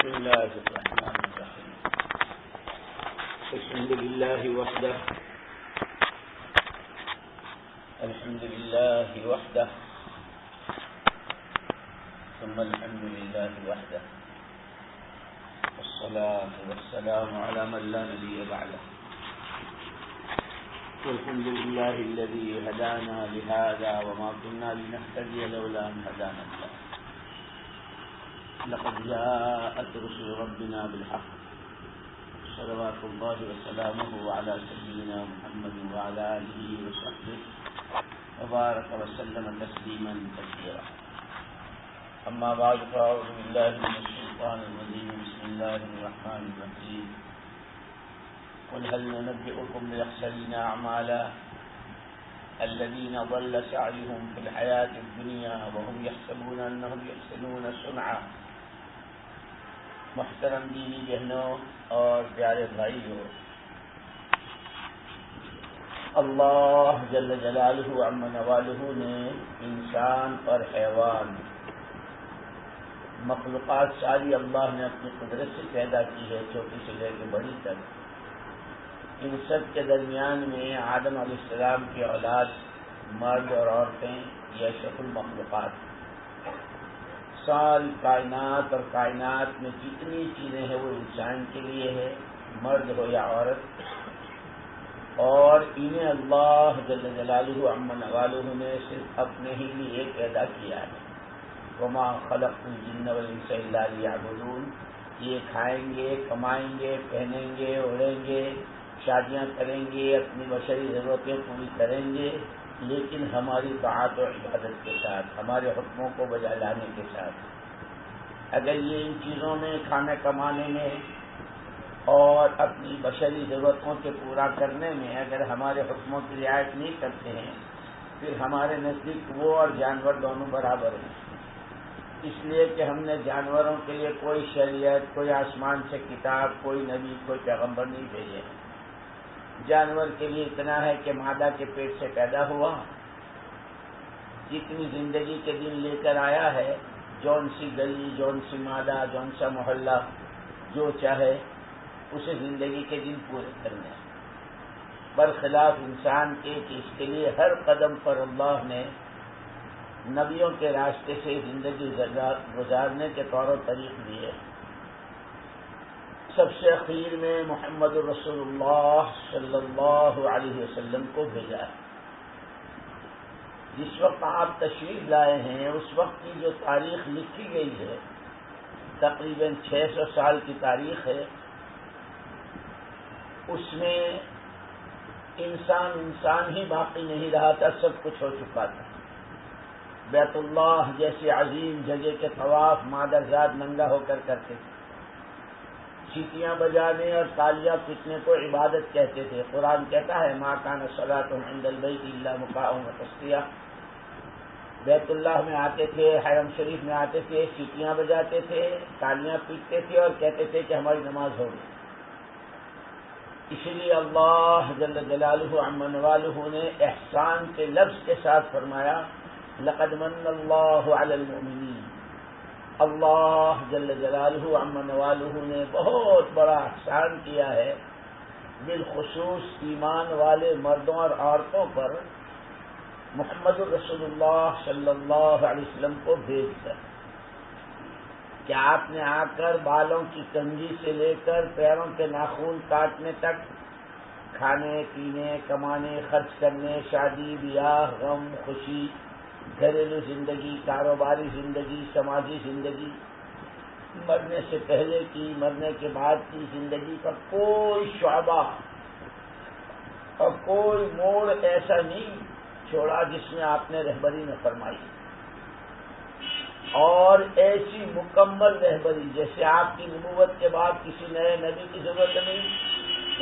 بسم الله الرحمن الرحيم. الحمد لله وحده الحمد لله وحده ثم الحمد لله وحده والصلاة والسلام على من لا نبي بعده. والحمد لله الذي هدانا لهذا وما كنا لنهتدي لولا أن هدانا الله. لقد جاءت رسل ربنا بالحق صلوات الله وسلامه على سيدنا محمد وعلى آله وصحبه وبارك وسلم تسليما كثيرا. أما بعد فأعوذ بالله من الشيطان الرجيم. بسم الله الرحمن الرحيم. قل هل ننبئكم بالأخسرين أعمالا الذين ضل سعيهم في الحياة الدنيا وهم يحسبون أنهم يحسنون صنعا. محترم دینی بہنوں اور پیارے بھائیوں، اللہ جل جلالہ عم نوالہ نے انسان اور حیوان مخلوقات ساری اللہ نے اپنی قدرت سے پیدا کی ہے، چھوٹی سے لے کے بڑی تک۔ ان سب کے درمیان میں آدم علیہ السلام کی اولاد مرد اور عورتیں یہ اشرف المخلوقات۔ ساری کائنات اور کائنات میں جتنی چیزیں ہیں وہ انسان کے لیے ہے، مرد ہو یا عورت، اور انہیں اللہ جل جلالہ عم نوالہ نے صرف اپنے ہی لیے پیدا کیا ہے۔ وما خلقت الجن والانس الا لیعبدون۔ یہ کھائیں گے، کمائیں گے، پہنیں گے، اڑیں گے، شادیاں کریں گے، اپنی بشری ضرورتیں پوری کریں گے، لیکن ہماری طاعت و عبادت کے ساتھ، ہمارے حکموں کو بجا لانے کے ساتھ۔ اگر یہ ان چیزوں میں، کھانے کمانے میں اور اپنی بشری ضرورتوں کے پورا کرنے میں اگر ہمارے حکموں کی رعایت نہیں کرتے ہیں، پھر ہمارے نزدیک وہ اور جانور دونوں برابر ہیں۔ اس لیے کہ ہم نے جانوروں کے لیے کوئی شریعت، کوئی آسمان سے کتاب، کوئی نبی، کوئی پیغمبر نہیں بھیجے ہیں۔ جانور کے لیے اتنا ہے کہ مادہ کے پیٹ سے پیدا ہوا، جتنی زندگی کے دن لے کر آیا ہے، جون سی گلی، جون سی مادہ، جون سا محلہ، جو چاہے اسے زندگی کے دن پورے کرنے، برخلاف انسان کے کہ اس کے لیے ہر قدم پر اللہ نے نبیوں کے راستے سے زندگی گزارنے کے طور و طریق دیے۔ سب سے اخیر میں محمد رسول اللہ صلی اللہ علیہ وسلم کو بھیجا ہے۔ جس وقت آپ تشریف لائے ہیں اس وقت کی جو تاریخ لکھی گئی ہے تقریباً 600 سال کی تاریخ ہے، اس میں انسان ہی باقی نہیں رہا تھا، سب کچھ ہو چکا تھا۔ بیت اللہ جیسی عظیم جگہ کے طواف مادرزاد ننگا ہو کر کرتے تھے، سیٹیاں بجانے اور تالیاں پیٹنے کو عبادت کہتے تھے۔ قرآن کہتا ہے ما کان صلاتهم عند البیت الا مکاء وتصدیہ۔ بیت اللہ میں آتے تھے، حرم شریف میں آتے تھے، سیٹیاں بجاتے تھے، تالیاں پیٹتے تھے اور کہتے تھے کہ ہماری نماز ہو گئی۔ اسی لیے اللہ جل جلالہ عم نوالہ نے احسان کے لفظ کے ساتھ فرمایا لقد من اللہ علی المؤمنین۔ اللہ جل جلالہ عم نوالہ نے بہت بڑا احسان کیا ہے، بالخصوص ایمان والے مردوں اور عورتوں پر محمد رسول اللہ صلی اللہ علیہ وسلم کو بھیج کر، کہ آپ نے آ کر بالوں کی کنگھی سے لے کر پیروں کے ناخن کاٹنے تک کھانے پینے، کمانے، خرچ کرنے، شادی بیاہ، غم خوشی، گھریلو زندگی، کاروباری زندگی، سماجی زندگی، مرنے سے پہلے کی، مرنے کے بعد کی زندگی کا کوئی شعبہ اور کوئی موڑ ایسا نہیں چھوڑا جس میں آپ نے رہبری نہ فرمائی، اور ایسی مکمل رہبری جیسے آپ کی نبوت کے بعد کسی نئے نبی کی ضرورت نہیں،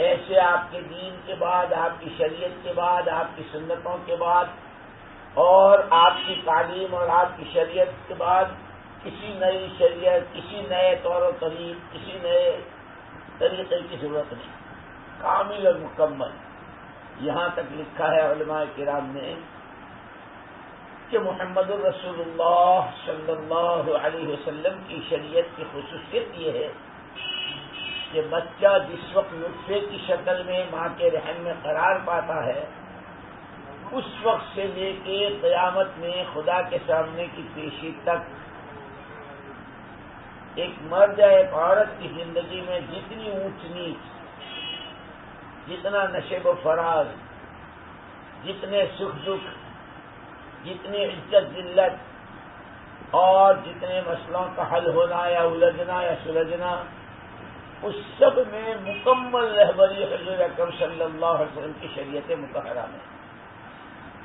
ایسے آپ کے دین کے بعد، آپ کی شریعت کے بعد، آپ کی سنتوں کے بعد اور آپ کی تعلیم اور آپ کی شریعت کے بعد کسی نئی شریعت، کسی نئے طور و طریق، کسی نئے طریقے کی ضرورت نہیں، کامل اور مکمل۔ یہاں تک لکھا ہے علماء کرام نے کہ محمد الرسول اللہ صلی اللہ علیہ وسلم کی شریعت کی خصوصیت یہ ہے کہ بچہ جس وقت نطفے کی شکل میں ماں کے رحم میں قرار پاتا ہے اس وقت سے لے کے قیامت میں خدا کے سامنے کی پیشی تک ایک مرد یا ایک عورت کی زندگی میں جتنی اونچ نیچ، جتنا نشیب و فراز، جتنے سکھ دکھ، جتنی عزت ذلت اور جتنے مسئلوں کا حل ہونا یا الجھنا یا سلجھنا، اس سب میں مکمل رہبری حضور اکرم صلی اللہ علیہ وسلم کی شریعت مطہرہ میں.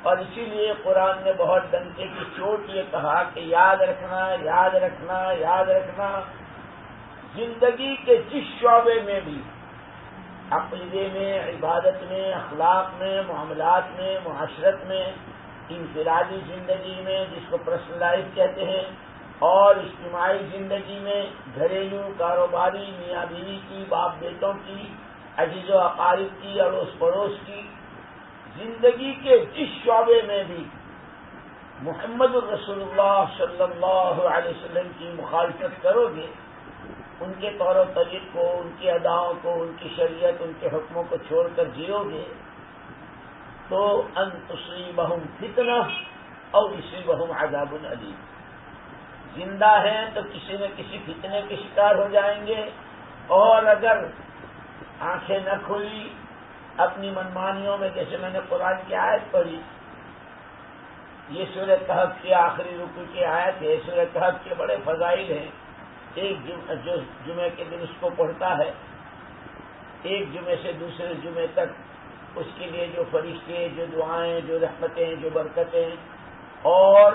اور اسی لیے قرآن نے بہت ڈنکے کی چوٹ یہ کہا کہ یاد رکھنا یاد رکھنا یاد رکھنا، زندگی کے جس شعبے میں بھی، عقیدے میں، عبادت میں، اخلاق میں، معاملات میں، معاشرت میں، انفرادی زندگی میں جس کو پرسنل لائف کہتے ہیں، اور اجتماعی زندگی میں، گھریلو، کاروباری، میاں بیوی کی، باپ بیٹوں کی، عزیز و اقارب کی، اڑوس پڑوس کی، زندگی کے جس شعبے میں بھی محمد الرسول اللہ صلی اللہ علیہ وسلم کی مخالفت کرو گے، ان کے طور و طریق کو، ان کی اداؤں کو، ان کی شریعت، ان کے حکموں کو چھوڑ کر جیو گے تو ان تصیبہم فتنہ او یصیبہم عذاب علیم. زندہ ہیں تو کسی نہ کسی فتنے کے شکار ہو جائیں گے، اور اگر آنکھیں نہ کھلی اپنی منمانیوں میں، جیسے میں نے قرآن کی آیت پڑھی، یہ سورہ کہف کی آخری رکوع کی آیت ہے. سورہ کہف کے بڑے فضائل ہیں. ایک جو جمعے کے دن اس کو پڑھتا ہے، ایک جمعے سے دوسرے جمعے تک اس کے لیے جو فرشتے، جو دعائیں، جو رحمتیں، جو برکتیں، اور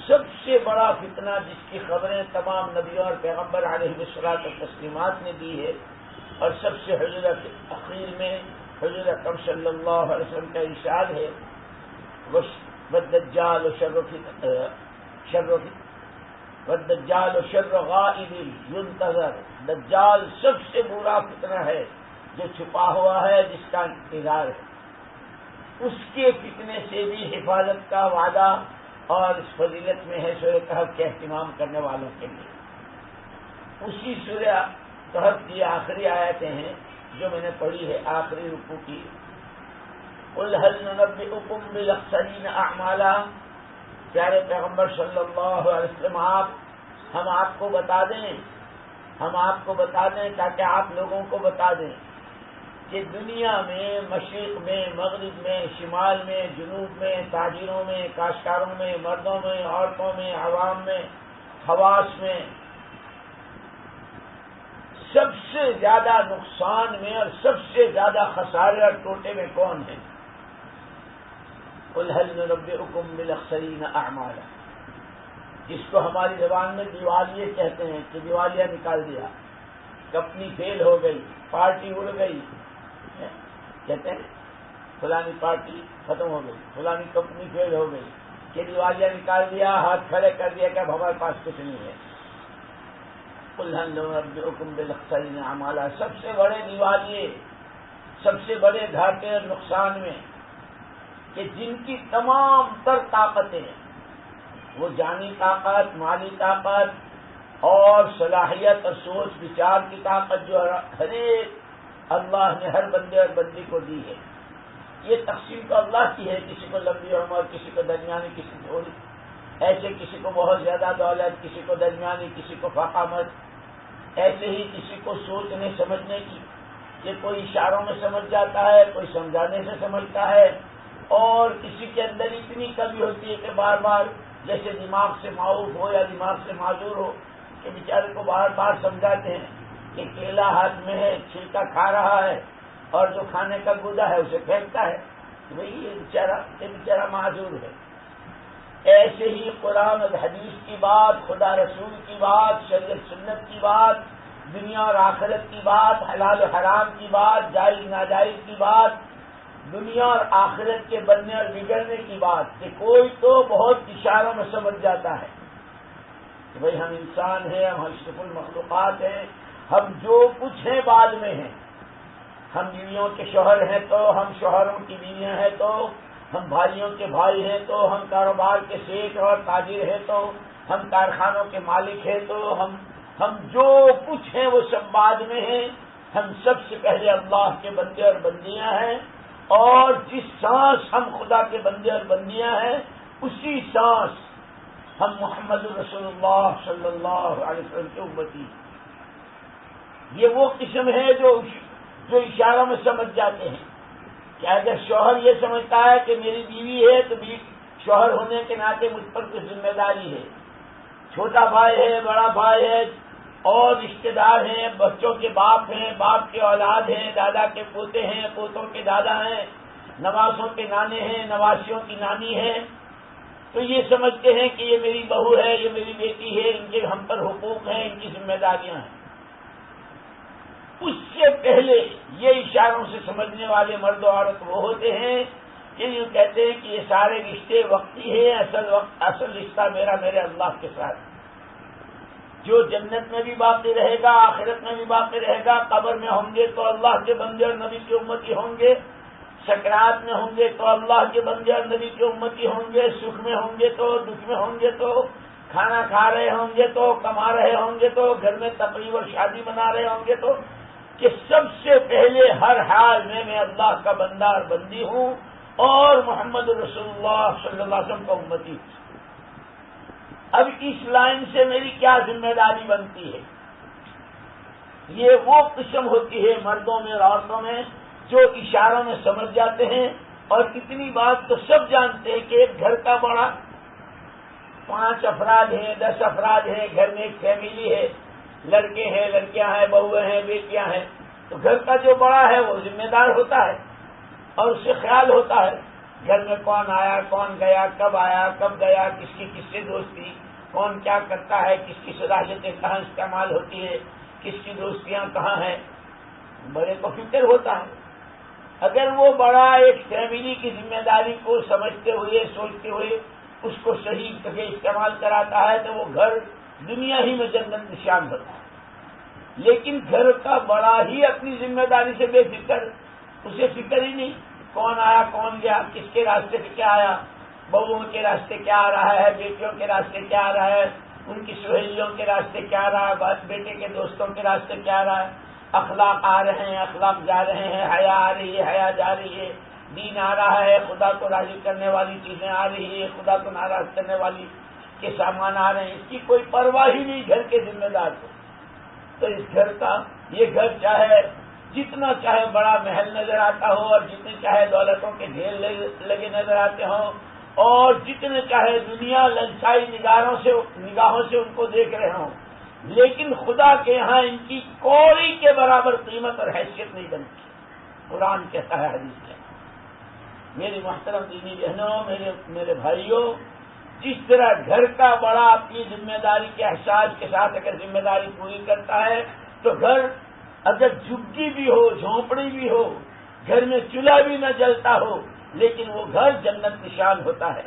سب سے بڑا فتنہ جس کی خبریں تمام نبیوں اور پیغمبر علیہ الصلوۃ والتسلیمات نے دی ہے، اور سب سے حضور اخیر میں حضور اکرم صلی اللہ علیہ وسلم کا ارشاد ہے، والدجال شر غائب ينتظر. دجال سب سے برا فتنہ ہے جو چھپا ہوا ہے، جس کا انتظار ہے. اس کے فتنے سے بھی حفاظت کا وعدہ اور اس فضیلت میں ہے سورہ کہف کے اہتمام کرنے والوں کے لیے. اسی سورہ کہف کی آخری آیتیں ہیں جو میں نے پڑھی ہے، آخری رکوع کی. قل هل ننبئكم بالاخسرین اعمالا. پیارے پیغمبر صلی اللہ علیہ وسلم، ہم آپ کو بتا دیں تاکہ آپ لوگوں کو بتا دیں کہ دنیا میں، مشرق میں، مغرب میں، شمال میں، جنوب میں، تاجروں میں، کاشتکاروں میں، مردوں میں، عورتوں میں، عوام میں، خواص میں، سب سے زیادہ نقصان میں اور سب سے زیادہ خسارے اور ٹوٹے میں کون ہے؟ قل هل ننبئكم بالاخسرین اعمالا، جس کو ہماری زبان میں دیوالیے کہتے ہیں کہ دیوالیہ نکال دیا، کمپنی فیل ہو گئی، پارٹی اڑ گئی، کہتے ہیں فلانی پارٹی ختم ہو گئی، فلانی کمپنی فیل ہو گئی، کہ دیوالیہ نکال دیا، ہاتھ کھڑے کر دیا کہ اب ہمارے پاس کچھ نہیں ہے. قل هل ننبئكم بالاخسرین اعمالا، سب سے بڑے دیوالیے، سب سے بڑے گھاٹے اور نقصان میں، کہ جن کی تمام تر طاقتیں، وہ جانی طاقت، مالی طاقت اور صلاحیت اور سوچ بچار کی طاقت جو ہر ایک اللہ نے ہر بندے اور بندی کو دی ہے، یہ تقسیم تو اللہ کی ہے. کسی کو لمبی عمر، کسی کو درمیانی، کسی کو تھوڑی، ایسے کسی کو بہت زیادہ دولت، کسی کو درمیانی، کسی کو فقامت. ایسے ہی کسی کو سوچنے سمجھنے کی، کہ کوئی اشاروں میں سمجھ جاتا ہے، کوئی سمجھانے سے سمجھتا ہے، اور کسی کے اندر اتنی کمی ہوتی ہے کہ بار بار جیسے دماغ سے معاوف ہو یا دماغ سے معذور ہو، کہ بیچارے کو بار بار سمجھاتے ہیں کہ کیلا ہاتھ میں ہے، چھلکا کھا رہا ہے، اور جو کھانے کا گودا ہے اسے پھینکتا ہے، کہ بھئی یہ بیچارہ معذور ہے. ایسے ہی قرآن اور حدیث کی بات، خدا رسول کی بات، شریعت سنت کی بات، دنیا اور آخرت کی بات، حلال و حرام کی بات، جائز ناجائز کی بات، دنیا اور آخرت کے بننے اور بگڑنے کی بات، کہ کوئی تو بہت اشاروں میں سمجھ جاتا ہے کہ بھئی ہم انسان ہیں، ہم اشرف المخلوقات ہیں، ہم جو کچھ ہیں بعد میں ہیں. ہم بیویوں کے شوہر ہیں تو، ہم شوہروں کی بیویاں ہیں تو، ہم بھائیوں کے بھائی ہیں تو، ہم کاروبار کے شیخ اور تاجر ہیں تو، ہم کارخانوں کے مالک ہیں تو، ہم جو کچھ ہیں وہ سب بعد میں ہیں. ہم سب سے پہلے اللہ کے بندے اور بندیاں ہیں، اور جس سانس ہم خدا کے بندے اور بندیاں ہیں اسی سانس ہم محمد رسول اللہ صلی اللہ علیہ وسلم کے امتی. یہ وہ قسم ہے جو اشاروں میں سمجھ جاتے ہیں کہ اگر شوہر یہ سمجھتا ہے کہ میری بیوی ہے تو شوہر ہونے کے ناطے مجھ پر کچھ ذمہ داری ہے، چھوٹا بھائی ہے، بڑا بھائی ہے، اور رشتے دار ہیں، بچوں کے باپ ہیں، باپ کے اولاد ہیں، دادا کے پوتے ہیں، پوتوں کے دادا ہیں، نواسوں کے نانے ہیں، نواسیوں کی نانی ہیں، تو یہ سمجھتے ہیں کہ یہ میری بہو ہے، یہ میری بیٹی ہے، ان کے ہم پر حقوق ہیں، ان کی ذمہ داریاں ہیں. اس سے پہلے یہ اشاروں سے سمجھنے والے مرد و عورت وہ ہوتے ہیں کہ یہ کہتے ہیں کہ یہ سارے رشتے وقتی ہیں، اصل رشتہ میرے اللہ کے ساتھ، جو جنت میں بھی باقی رہے گا، آخرت میں بھی باقی رہے گا. قبر میں ہوں گے تو اللہ کے بندے اور نبی کے امتی ہوں گے، سکرات میں ہوں گے تو اللہ کے بندے اور نبی کے امتی ہوں گے، سکھ میں ہوں گے تو، دکھ میں ہوں گے تو، کھانا کھا رہے ہوں گے تو، کما رہے ہوں گے تو، گھر میں تقریب اور شادی منا رہے ہوں گے تو، کہ سب سے پہلے ہر حال میں اللہ کا بندہ اور بندی ہوں اور محمد رسول اللہ صلی اللہ علیہ وسلم کا امتی ہوں. اب اس لائن سے میری کیا ذمہ داری بنتی ہے؟ یہ وہ قسم ہوتی ہے مردوں میں اور عورتوں میں جو اشاروں میں سمجھ جاتے ہیں، اور اتنی بات تو سب جانتے ہیں کہ ایک گھر کا بڑا 5 افراد ہیں، 10 افراد ہیں، گھر میں ایک فیملی ہے، لڑکے ہیں، لڑکیاں ہیں، بہویں ہیں، بیٹیاں ہیں، تو گھر کا جو بڑا ہے وہ ذمہ دار ہوتا ہے اور اس سے خیال ہوتا ہے گھر میں کون آیا، کون گیا، کب آیا، کب گیا، کس کی کس سے دوستی، کون کیا کرتا ہے، کس کی صلاحیتیں کہاں استعمال ہوتی ہے، کس کی دوستیاں کہاں ہیں. بڑے کو فکر ہوتا ہے. اگر وہ بڑا ایک فیملی کی ذمہ داری کو سمجھتے ہوئے، سوچتے ہوئے اس کو صحیح طرح استعمال کراتا ہے تو وہ گھر دنیا ہی میں جنت نشان ہوتا ہے. لیکن گھر کا بڑا ہی اپنی ذمہ داری سے بے فکر، اسے فکر ہی نہیں کون آیا، کون گیا، کس کے راستے سے کیا آیا، بہوؤں کے راستے کیا آ رہا ہے، بیٹیوں کے راستے کیا آ رہا ہے، ان کی سہیلیوں کے راستے کیا آ رہا ہے، بیٹے کے دوستوں کے راستے کیا آ رہا ہے. اخلاق آ رہے ہیں، اخلاق جا رہے ہیں، حیا آ رہی ہے، حیا جا رہی ہے، دین آ رہا ہے، خدا کو راضی کرنے والی چیزیں آ رہی ہے، خدا کو ناراض کرنے والی کے سامان آ رہے ہیں. اس کی کوئی پرواہ ہی نہیں گھر کے ذمہ دار کو. تو اس گھر کا، یہ گھر چاہے جتنا چاہے بڑا محل نظر آتا ہو اور جتنے چاہے دولتوں کے ڈھیر لگے نظر آتے ہوں اور جتنے چاہے دنیا للچائی نگاہوں سے ان کو دیکھ رہے ہوں، لیکن خدا کے یہاں ان کی کوئی کے برابر قیمت اور حیثیت نہیں بنتی. قرآن کہتا ہے، حدیث ہے. میری محترم دینی بہنوں، میرے بھائیوں، جس طرح گھر کا بڑا اپنی ذمہ داری کے احساس کے ساتھ اگر ذمہ داری پوری کرتا ہے تو گھر اگر جھگی بھی ہو، جھونپڑی بھی ہو، گھر میں چولہا بھی نہ جلتا ہو، لیکن وہ گھر جنت نشان ہوتا ہے.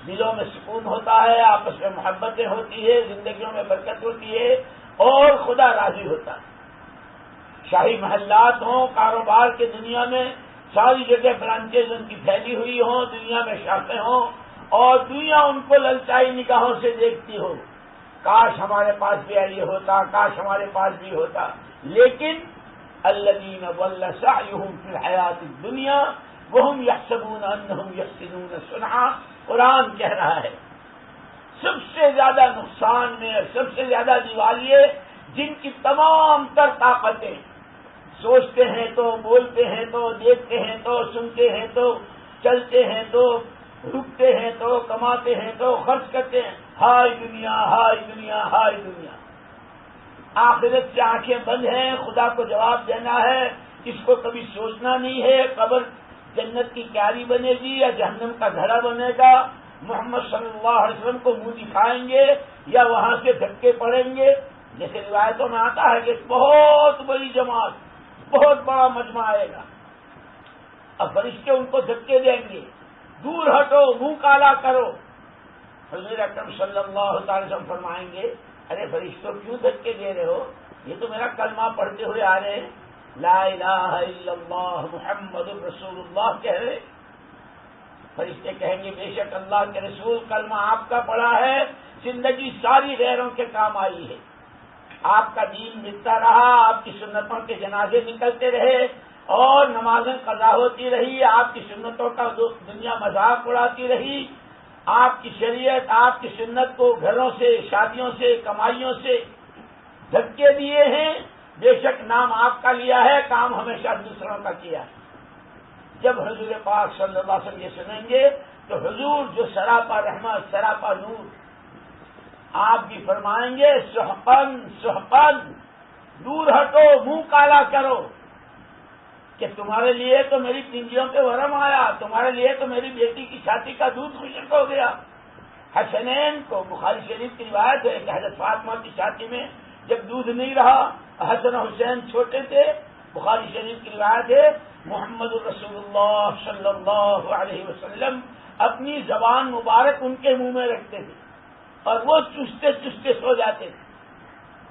دلوں میں سکون ہوتا ہے، آپس میں محبتیں ہوتی ہے، زندگیوں میں برکت ہوتی ہے اور خدا راضی ہوتا ہے. شاہی محلات ہوں، کاروبار کے دنیا میں ساری جگہ برانچیز ان کی پھیلی ہوئی ہوں، دنیا میں شاخیں ہوں اور دنیا ان کو للچائی نگاہوں سے دیکھتی ہو. کاش ہمارے پاس بھی یہ ہوتا، کاش ہمارے پاس بھی ہوتا. لیکن الذین ضل سعیہم فی الحیات الدنیا وہم یحسبون انہم یحسنون صنعا. قرآن کہہ رہا ہے سب سے زیادہ نقصان میں اور سب سے زیادہ دیوالیے جن کی تمام تر طاقتیں سوچتے ہیں تو، بولتے ہیں تو، دیکھتے ہیں تو، سنتے ہیں تو، چلتے ہیں تو، رکتے ہیں تو، کماتے ہیں تو، خرچ کرتے ہیں، ہائے دنیا، ہائے دنیا، ہائے دنیا. آخرت سے آنکھیں بند ہیں، خدا کو جواب دینا ہے، اس کو کبھی سوچنا نہیں ہے. قبر جنت کی کیاری بنے گی یا جہنم کا گھڑا بنے گا. محمد صلی اللہ علیہ وسلم کو منہ دکھائیں گے یا وہاں سے دھکے پڑیں گے. جیسے روایتوں میں آتا ہے کہ بہت بڑی جماعت، بہت بڑا مجمع آئے گا، اب فرشتے ان کو دھکے دیں گے، دور ہٹو، منہ کالا کرو. حضور اکرم صلی اللہ تعالی وسلم فرمائیں گے ارے فرشتوں کیوں دھکے دے رہے ہو، یہ تو میرا کلمہ پڑھتے ہوئے آ رہے ہیں، لا الہ الا اللہ محمد رسول اللہ کہہ رہے. فرشتے کہیں گے بے شک اللہ کے رسول کلمہ آپ کا پڑھا ہے، زندگی ساری غیروں کے کام آئی ہے، آپ کا دین ملتا رہا، آپ کی سنتوں کے جنازے نکلتے رہے اور نمازیں قضا ہوتی رہی، آپ کی سنتوں کا دنیا مذاق اڑاتی رہی، آپ کی شریعت آپ کی سنت کو گھروں سے، شادیوں سے، کمائیوں سے دھکے دیے ہیں، بے شک نام آپ کا لیا ہے، کام ہمیشہ دوسروں کا کیا ہے۔ جب حضور پاک صلی اللہ علیہ وسلم یہ سنیں گے تو حضور جو سراپا رحمت سراپا نور، آپ بھی فرمائیں گے سحقن سحقن، دور ہٹو، منہ کالا کرو، کہ تمہارے لیے تو میری پنجیوں پہ ورم آیا، تمہارے لیے تو میری بیٹی کی چھاتی کا دودھ خشک ہو گیا۔ حسنین کو بخاری شریف کی روایت ہے کہ حضرت فاطمہ کی چھاتی میں جب دودھ نہیں رہا، حسن و حسین چھوٹے تھے، بخاری شریف کی روایت ہے محمد رسول اللہ صلی اللہ علیہ وسلم اپنی زبان مبارک ان کے منہ میں رکھتے تھے اور وہ چستے چستے سو جاتے تھے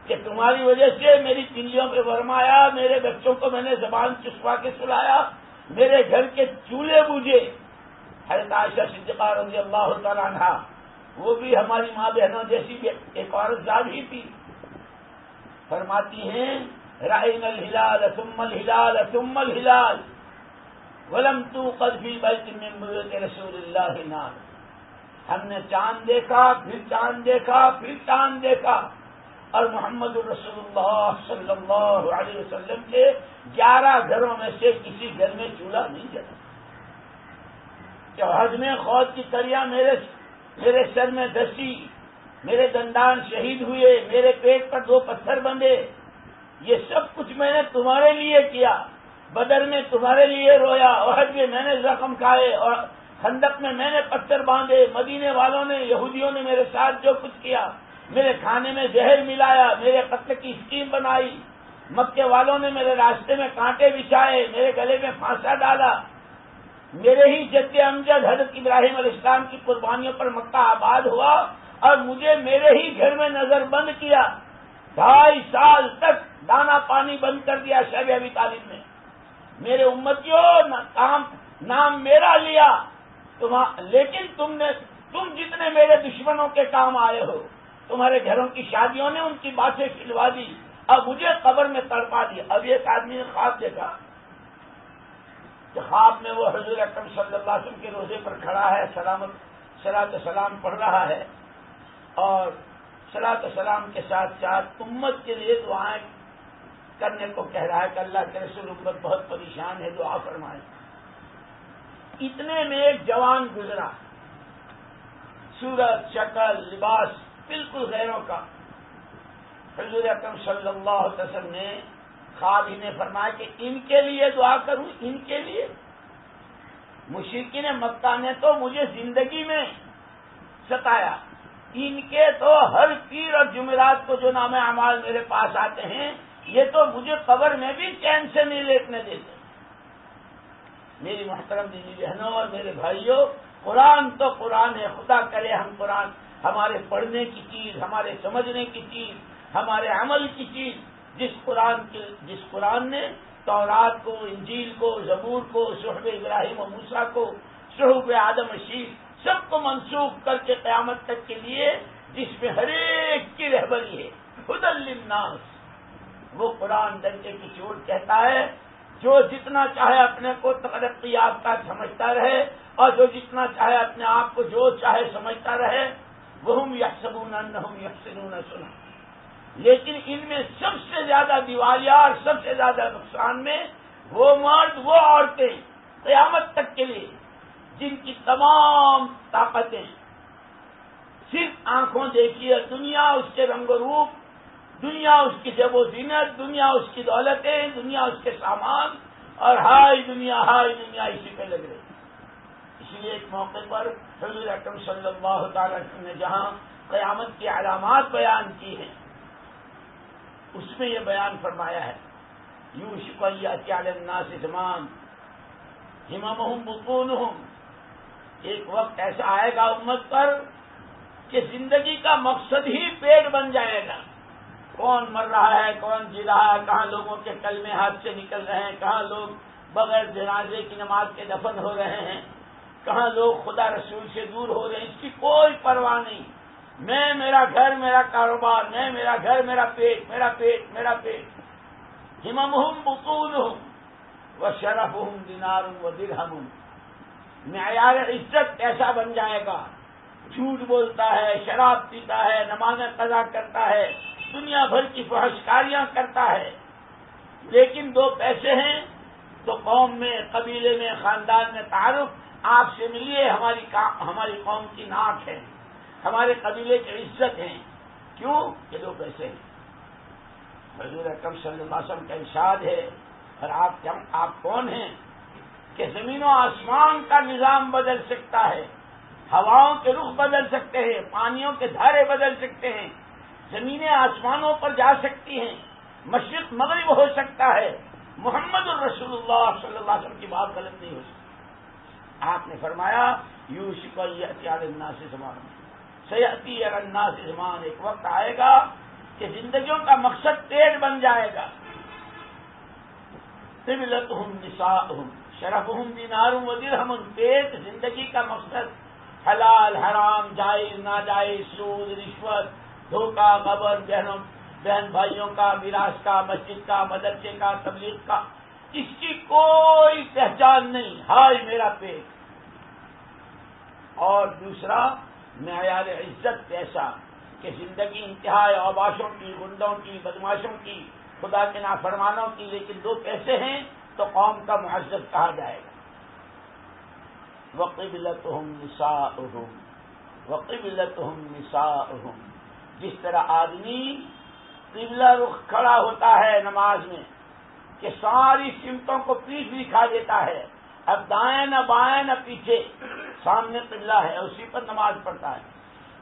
کہ تمہاری وجہ سے میری پنجیوں پہ ورم آیا، میرے بچوں کو میں نے زبان چسوا کے سلایا، میرے گھر کے چولہے بوجھے۔ حضرت عائشہ صدیقہ رضی اللہ تعالیٰ عنہا، وہ بھی ہماری ماں بہنوں جیسی ایک عورت ذات ہی تھی، فرماتی ہیں رأينا الهلال ثم الهلال ثم الهلال ولم توقد في بيت من بيوت رسول الله نار، ہم نے چاند دیکھا، پھر چاند دیکھا، پھر چاند دیکھا، اور محمد رسول اللہ صلی اللہ علیہ وسلم کے 11 گھروں میں سے کسی گھر میں چولہا نہیں جلا۔ جہاد میں خود کی تریاں میرے سر میں دسی، میرے دندان شہید ہوئے، میرے پیٹ پر 2 پتھر بندھے، یہ سب کچھ میں نے تمہارے لیے کیا، بدر میں تمہارے لیے رویا، احد میں میں نے زخم کھائے اور خندق میں میں نے پتھر باندھے، مدینے والوں نے یہودیوں نے میرے ساتھ جو کچھ کیا، میرے کھانے میں زہر ملایا، میرے قتل کی اسکیم بنائی، مکے والوں نے میرے راستے میں کانٹے بچھائے، میرے گلے میں پھانسا ڈالا، میرے ہی جد امجد حضرت ابراہیم علیہ السلام کی قربانیوں پر مکہ آباد ہوا اور مجھے میرے ہی گھر میں نظر بند کیا، 2.5 سال تک دانا پانی بند کر دیا شیخ ابی طالب نے، میرے امتیوں نام میرا لیا، لیکن تم جتنے میرے دشمنوں کے کام آئے ہو، تمہارے گھروں کی شادیوں نے ان کی باتیں کھلوا دی، اب مجھے قبر میں تڑپا دی۔ اب ایک آدمی نے خواب دیکھا کہ خواب میں وہ حضور اکرم صلی اللہ علیہ وسلم کے روزے پر کھڑا ہے، صلاۃ و سلام پڑھ رہا ہے اور صلاۃ و سلام کے ساتھ ساتھ امت کے لیے دعائیں کرنے کو کہہ رہا ہے کہ اللہ کے رسول امت بہت پریشان ہے، دعا فرمائیں۔ اتنے میں ایک جوان گزرا، صورت شکل لباس بالکل غیروں کا، حضور اکرم صلی اللہ علیہ وسلم نے خواب ہی نے فرمایا کہ ان کے لیے دعا کروں، ان کے لیے؟ مشرکین مکہ نے تو مجھے زندگی میں ستایا، ان کے تو ہر پیر اور جمعرات کو جو نام اعمال میرے پاس آتے ہیں، یہ تو مجھے قبر میں بھی چین سے نہیں لیٹنے دیتے۔ میری محترم دینی بہنوں اور میرے بھائیوں، قرآن تو قرآن ہے، خدا کرے ہم قرآن ہمارے پڑھنے کی چیز، ہمارے سمجھنے کی چیز، ہمارے عمل کی چیز، جس قرآن نے تورات کو، انجیل کو، زبور کو، صحف ابراہیم و موسیٰ کو، صحف آدم و شیش سب کو منسوخ کر کے قیامت تک کے لیے، جس میں ہر ایک کی رہبری ہے، ہدی للناس، وہ قرآن ڈنڈے کی چوٹ کہتا ہے جو جتنا چاہے اپنے کو ترقی یافتہ سمجھتا رہے اور جو جتنا چاہے اپنے آپ کو جو چاہے سمجھتا رہے، وہم یحسبون انہم یحسنون صنعا، لیکن ان میں سب سے زیادہ دیوالیہ اور سب سے زیادہ نقصان میں وہ مرد، وہ عورتیں قیامت تک کے لیے جن کی تمام طاقتیں صرف آنکھوں دیکھی ہے، دنیا اس کے رنگ و روپ، دنیا اس کی جب و زینت، دنیا اس کی دولتیں، دنیا اس کے سامان، اور ہائی دنیا اسی پہ لگ رہی۔ اس لیے ایک موقع پر حضور اکرم صلی اللہ تعالی وسلم نے جہاں قیامت کی علامات بیان کی ہیں، اس میں یہ بیان فرمایا ہے یوشک ان یأتی علی الناس زمان ہممہم بطونہم، ایک وقت ایسا آئے گا امت پر کہ زندگی کا مقصد ہی پیٹ بن جائے گا، کون مر رہا ہے، کون جی رہا ہے، کہاں لوگوں کے کلمے ہاتھ سے نکل رہے ہیں، کہاں لوگ بغیر جنازے کی نماز کے دفن ہو رہے ہیں، کہاں لوگ خدا رسول سے دور ہو رہے ہیں، اس کی کوئی پرواہ نہیں. میں، میرا گھر، میرا کاروبار، میں، میرا گھر، میرا پیٹ، میرا پیٹ، میرا پیٹ. ہممہم بطونہم وشرفہم دینار و درہم. معیار عزت ایسا بن جائے گا، جھوٹ بولتا ہے، شراب پیتا ہے، نمازیں قضا کرتا ہے، دنیا بھر کی فحشکاریاں کرتا ہے، لیکن دو پیسے ہیں تو قوم میں، قبیلے میں، خاندان میں تعارف. آپ سے ملیے، ہماری قوم کی ناک ہے، ہمارے قبیلے کی عزت ہے. کیوں؟ کہ دو پیسے ہیں. حضور اکرم صلی اللہ علیہ وسلم کا ارشاد ہے. اور آپ کون ہیں کہ زمین و آسمان کا نظام بدل سکتا ہے، ہواؤں کے رخ بدل سکتے ہیں، پانیوں کے دھارے بدل سکتے ہیں، زمینیں آسمانوں پر جا سکتی ہیں، مشرق مغرب ہو سکتا ہے. محمد الرسول اللہ صلی اللہ علیہ وسلم کی بات غلط نہیں ہو سکتی. آپ نے فرمایا یوشک یأتی علی الناس زمان، سیأتی علی الناس زمان، ایک وقت آئے گا کہ زندگیوں کا مقصد پیٹ بن جائے گا. قبلتہم نساؤہم شرفہم دینار و درہم. پیٹ زندگی کا مقصد حلال حرام، جائز ناجائز، سود رشوت، دھوکہ غبن، بہن بھائیوں کا، میراث کا، مسجد کا، مدرسے کا، تبلیغ کا، اس کی کوئی پہچان نہیں. ہائے میرا پیٹ. اور دوسرا معیار عزت ایسا کہ زندگی انتہائی اوباشوں کی، گنڈوں کی، بدماشوں کی، خدا کے نافرمانوں کی، لیکن دو پیسے ہیں تو قوم کا معزز کہا جائے گا. وقبلتہم نساؤہم وقبلتہم نساؤہم. جس طرح آدمی قبلہ رخ کھڑا ہوتا ہے نماز میں کہ ساری سمتوں کو پیٹ دکھا دیتا ہے، اب دائیں نہ بائیں نہ پیچھے، سامنے قبلہ ہے، اسی پر نماز پڑھتا ہے،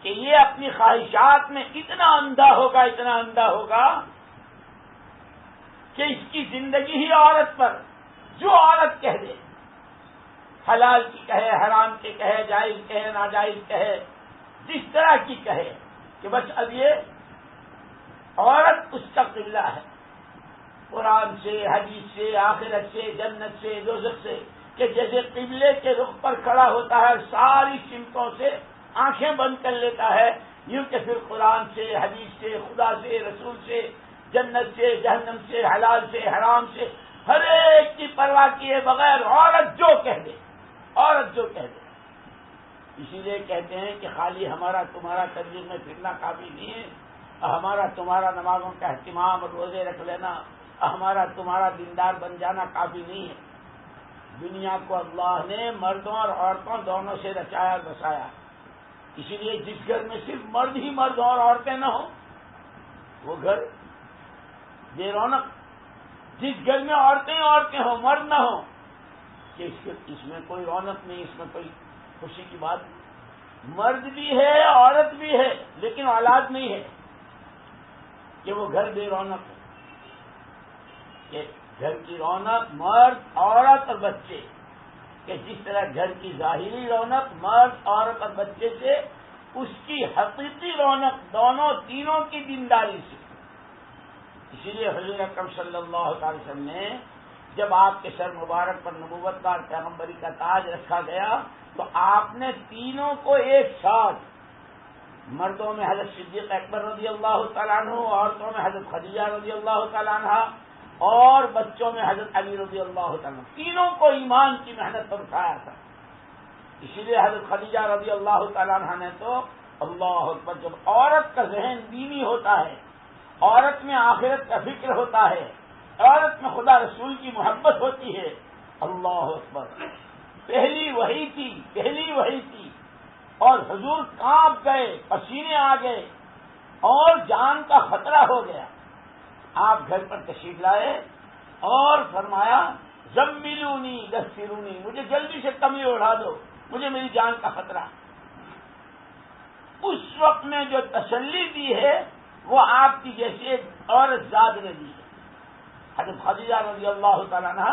کہ یہ اپنی خواہشات میں اتنا اندھا ہوگا کہ اس کی زندگی ہی عورت پر، جو عورت کہہ دے، حلال کی کہے، حرام کی کہے، جائز کہے، ناجائز کہے، جس طرح کی کہے، کہ بس اب یہ عورت اس کا قبلہ ہے. قرآن سے، حدیث سے، آخرت سے، جنت سے، دوزخ سے، کہ جیسے قبلے کے رخ پر کھڑا ہوتا ہے اور ساری سمتوں سے آنکھیں بند کر لیتا ہے، یوں کہ پھر قرآن سے، حدیث سے، خدا سے، رسول سے، جنت سے، جہنم سے، حلال سے، حرام سے، ہر ایک کی پرواہ کیے بغیر عورت جو کہہ دے. اسی لیے کہتے ہیں کہ خالی ہمارا تمہارا تبلیغ میں پھرنا کافی نہیں ہے، ہمارا تمہارا نمازوں کا اہتمام اور روزے رکھ لینا، ہمارا تمہارا دیندار بن جانا کافی نہیں ہے. دنیا کو اللہ نے مردوں اور عورتوں دونوں سے رچایا اور بسایا. اسی لیے جس گھر میں صرف مرد ہی مرد اور عورتیں نہ ہوں وہ گھر بے رونق. جس گھر میں عورتیں ہوں، مرد نہ ہوں، کہ اس میں کوئی رونق نہیں، اس میں کوئی خوشی کی بات نہیں. مرد بھی ہے، عورت بھی ہے، لیکن اولاد نہیں ہے، کہ وہ گھر بے رونق ہے. کہ گھر کی رونق مرد، عورت اور بچے، کہ جس طرح گھر کی ظاہری رونق مرد، عورت اور بچے سے، اس کی حقیقی رونق دونوں تینوں کی دینداری سے. اسی لیے حضور اکرم صلی اللہ علیہ وسلم نے جب آپ کے سر مبارک پر نبوت کا اور پیغمبری کا تاج رکھا گیا تو آپ نے تینوں کو ایک ساتھ، مردوں میں حضرت صدیق اکبر رضی اللہ تعالیٰ عنہ، عورتوں میں حضرت خدیجہ رضی اللہ تعالیٰ عنہ، اور بچوں میں حضرت علی رضی اللہ تعالیٰ عنہ، تینوں کو ایمان کی محنت پر اٹھایا تھا. اسی لیے حضرت خدیجہ رضی اللہ تعالیٰ عنہ نے تو اللہ اکبر، جب عورت کا ذہن دینی ہوتا ہے، عورت میں آخرت کا فکر ہوتا ہے، عورت میں خدا رسول کی محبت ہوتی ہے، اللہ اکبر، پہلی وحی تھی اور حضور کانپ گئے، پسینے آ گئے اور جان کا خطرہ ہو گیا. آپ گھر پر تشریف لائے اور فرمایا زملونی دسترونی، مجھے جلدی سے کمبلی اڑا دو، مجھے میری جان کا خطرہ. اس وقت میں جو تسلی دی ہے وہ آپ کی جیسی ایک عورت ذات نے دی ہے. حضرت خدیجہ رضی اللہ تعالیٰ عنہ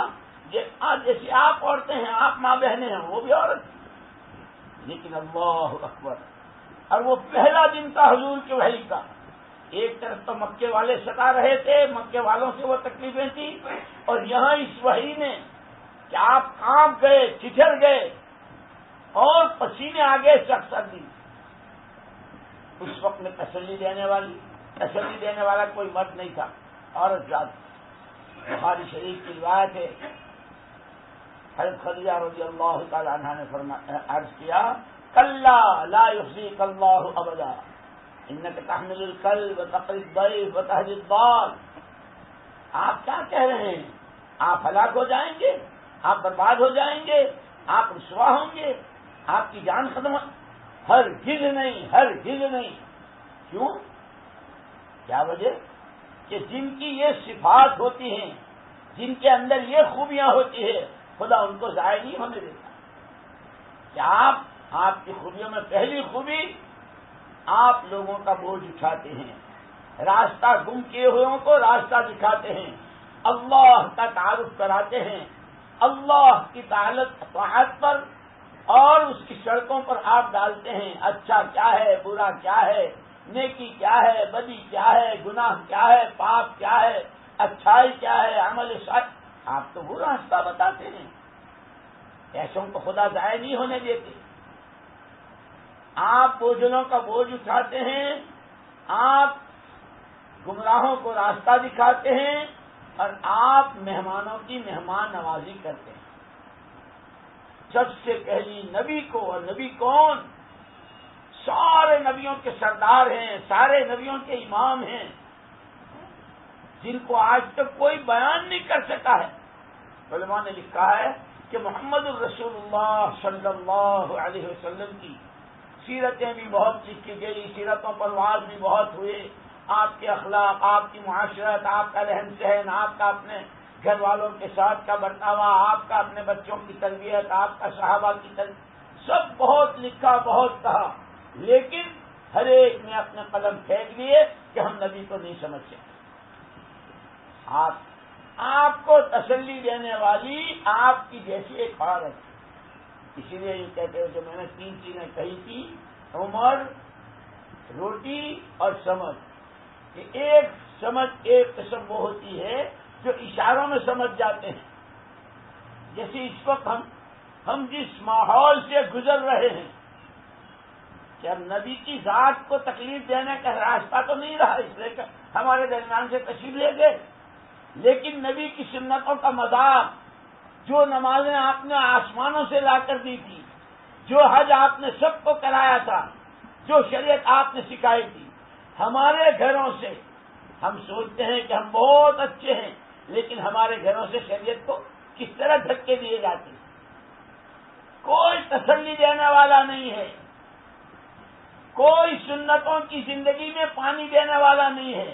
جیسے آپ عورتیں ہیں، آپ ماں بہنیں ہیں، وہ بھی عورت، لیکن اللہ اکبر. اور وہ پہلا دن تھا حضور کے وحی کا. ایک طرف تو مکے والے ستا رہے تھے، مکے والوں سے وہ تکلیفیں تھیں، اور یہاں اس وحی نے کہ آپ کانپ گئے، ٹھٹر گئے اور پسینے آگے سخت سردی. اس وقت میں تسلی دینے والا کوئی مرد نہیں تھا، عورت ذات. بخاری شریف کی روایت ہے، حضرت خدیجہ رضی اللہ تعالی عنہا نے عرض کیا کلا لا یخزیک اللہ ابدا انک تحمل الکل وتقری الضیف وتہدی الضال. آپ کیا کہہ رہے ہیں؟ آپ ہلاک ہو جائیں گے، آپ برباد ہو جائیں گے، آپ رسوا ہوں گے، آپ کی جان ختم. ہرگز نہیں. کیوں؟ کیا وجہ؟ کہ جن کی یہ صفات ہوتی ہیں، جن کے اندر یہ خوبیاں ہوتی ہیں، خدا ان کو ضائع نہیں ہونے دیتا. کہ آپ کی خوبیوں میں پہلی خوبی، آپ لوگوں کا بوجھ اٹھاتے ہیں، راستہ گم کیے ہوئوں کو راستہ دکھاتے ہیں، اللہ کا تعارف کراتے ہیں، اللہ کی طاعت پر اور اس کی سڑکوں پر آپ ڈالتے ہیں. اچھا کیا ہے، برا کیا ہے، نیکی کیا ہے، بدی کیا ہے، گناہ کیا ہے، پاپ کیا ہے، اچھائی کیا ہے، عمل صالح. آپ تو وہ راستہ بتاتے ہیں. ایسوں کو خدا ضائع نہیں ہونے دیتے. آپ بوجھلوں کا بوجھ اٹھاتے ہیں، آپ گمراہوں کو راستہ دکھاتے ہیں، اور آپ مہمانوں کی مہمان نوازی کرتے ہیں. سب سے پہلی نبی کو، اور نبی کون؟ سارے نبیوں کے سردار ہیں، سارے نبیوں کے امام ہیں، جن کو آج تک کوئی بیان نہیں کر سکا ہے. علماء نے لکھا ہے کہ محمد الرسول اللہ صلی اللہ علیہ وسلم کی سیرتیں بھی بہت لکھی گئی، سیرتوں پر وعظ بھی بہت ہوئے. آپ کے اخلاق، آپ کی معاشرت، آپ کا رہن سہن، آپ کا اپنے گھر والوں کے ساتھ کا برتاوا، آپ کا اپنے بچوں کی تربیت، آپ کا صحابہ کی تربیت، سب بہت لکھا، بہت کہا. لیکن ہر ایک نے اپنے قلم پھینک دیے کہ ہم نبی کو نہیں سمجھتے. آپ کو تسلی دینے والی آپ کی جیسی ایک عورت. اسی لیے یہ کہتے ہیں جو میں نے 3 چیزیں کہی تھی، عمر، روٹی اور سمجھ. کہ ایک سمجھ ایک قسم وہ ہوتی ہے جو اشاروں میں سمجھ جاتے ہیں. جیسے اس وقت ہم جس ماحول سے گزر رہے ہیں، کہ اب نبی کی ذات کو تکلیف دینے کا راستہ تو نہیں رہا، اس لیے کہ ہمارے درمیان سے تشریف لے گئے. لیکن نبی کی سنتوں کا مذاق، جو نمازیں آپ نے آسمانوں سے لا کر دی تھی، جو حج آپ نے سب کو کرایا تھا، جو شریعت آپ نے سکھائی تھی، ہمارے گھروں سے ہم سوچتے ہیں کہ ہم بہت اچھے ہیں، لیکن ہمارے گھروں سے شریعت کو کس طرح دھکے دیے جاتے ہیں. کوئی تسلی دینے والا نہیں ہے، کوئی سنتوں کی زندگی میں پانی دینے والا نہیں ہے.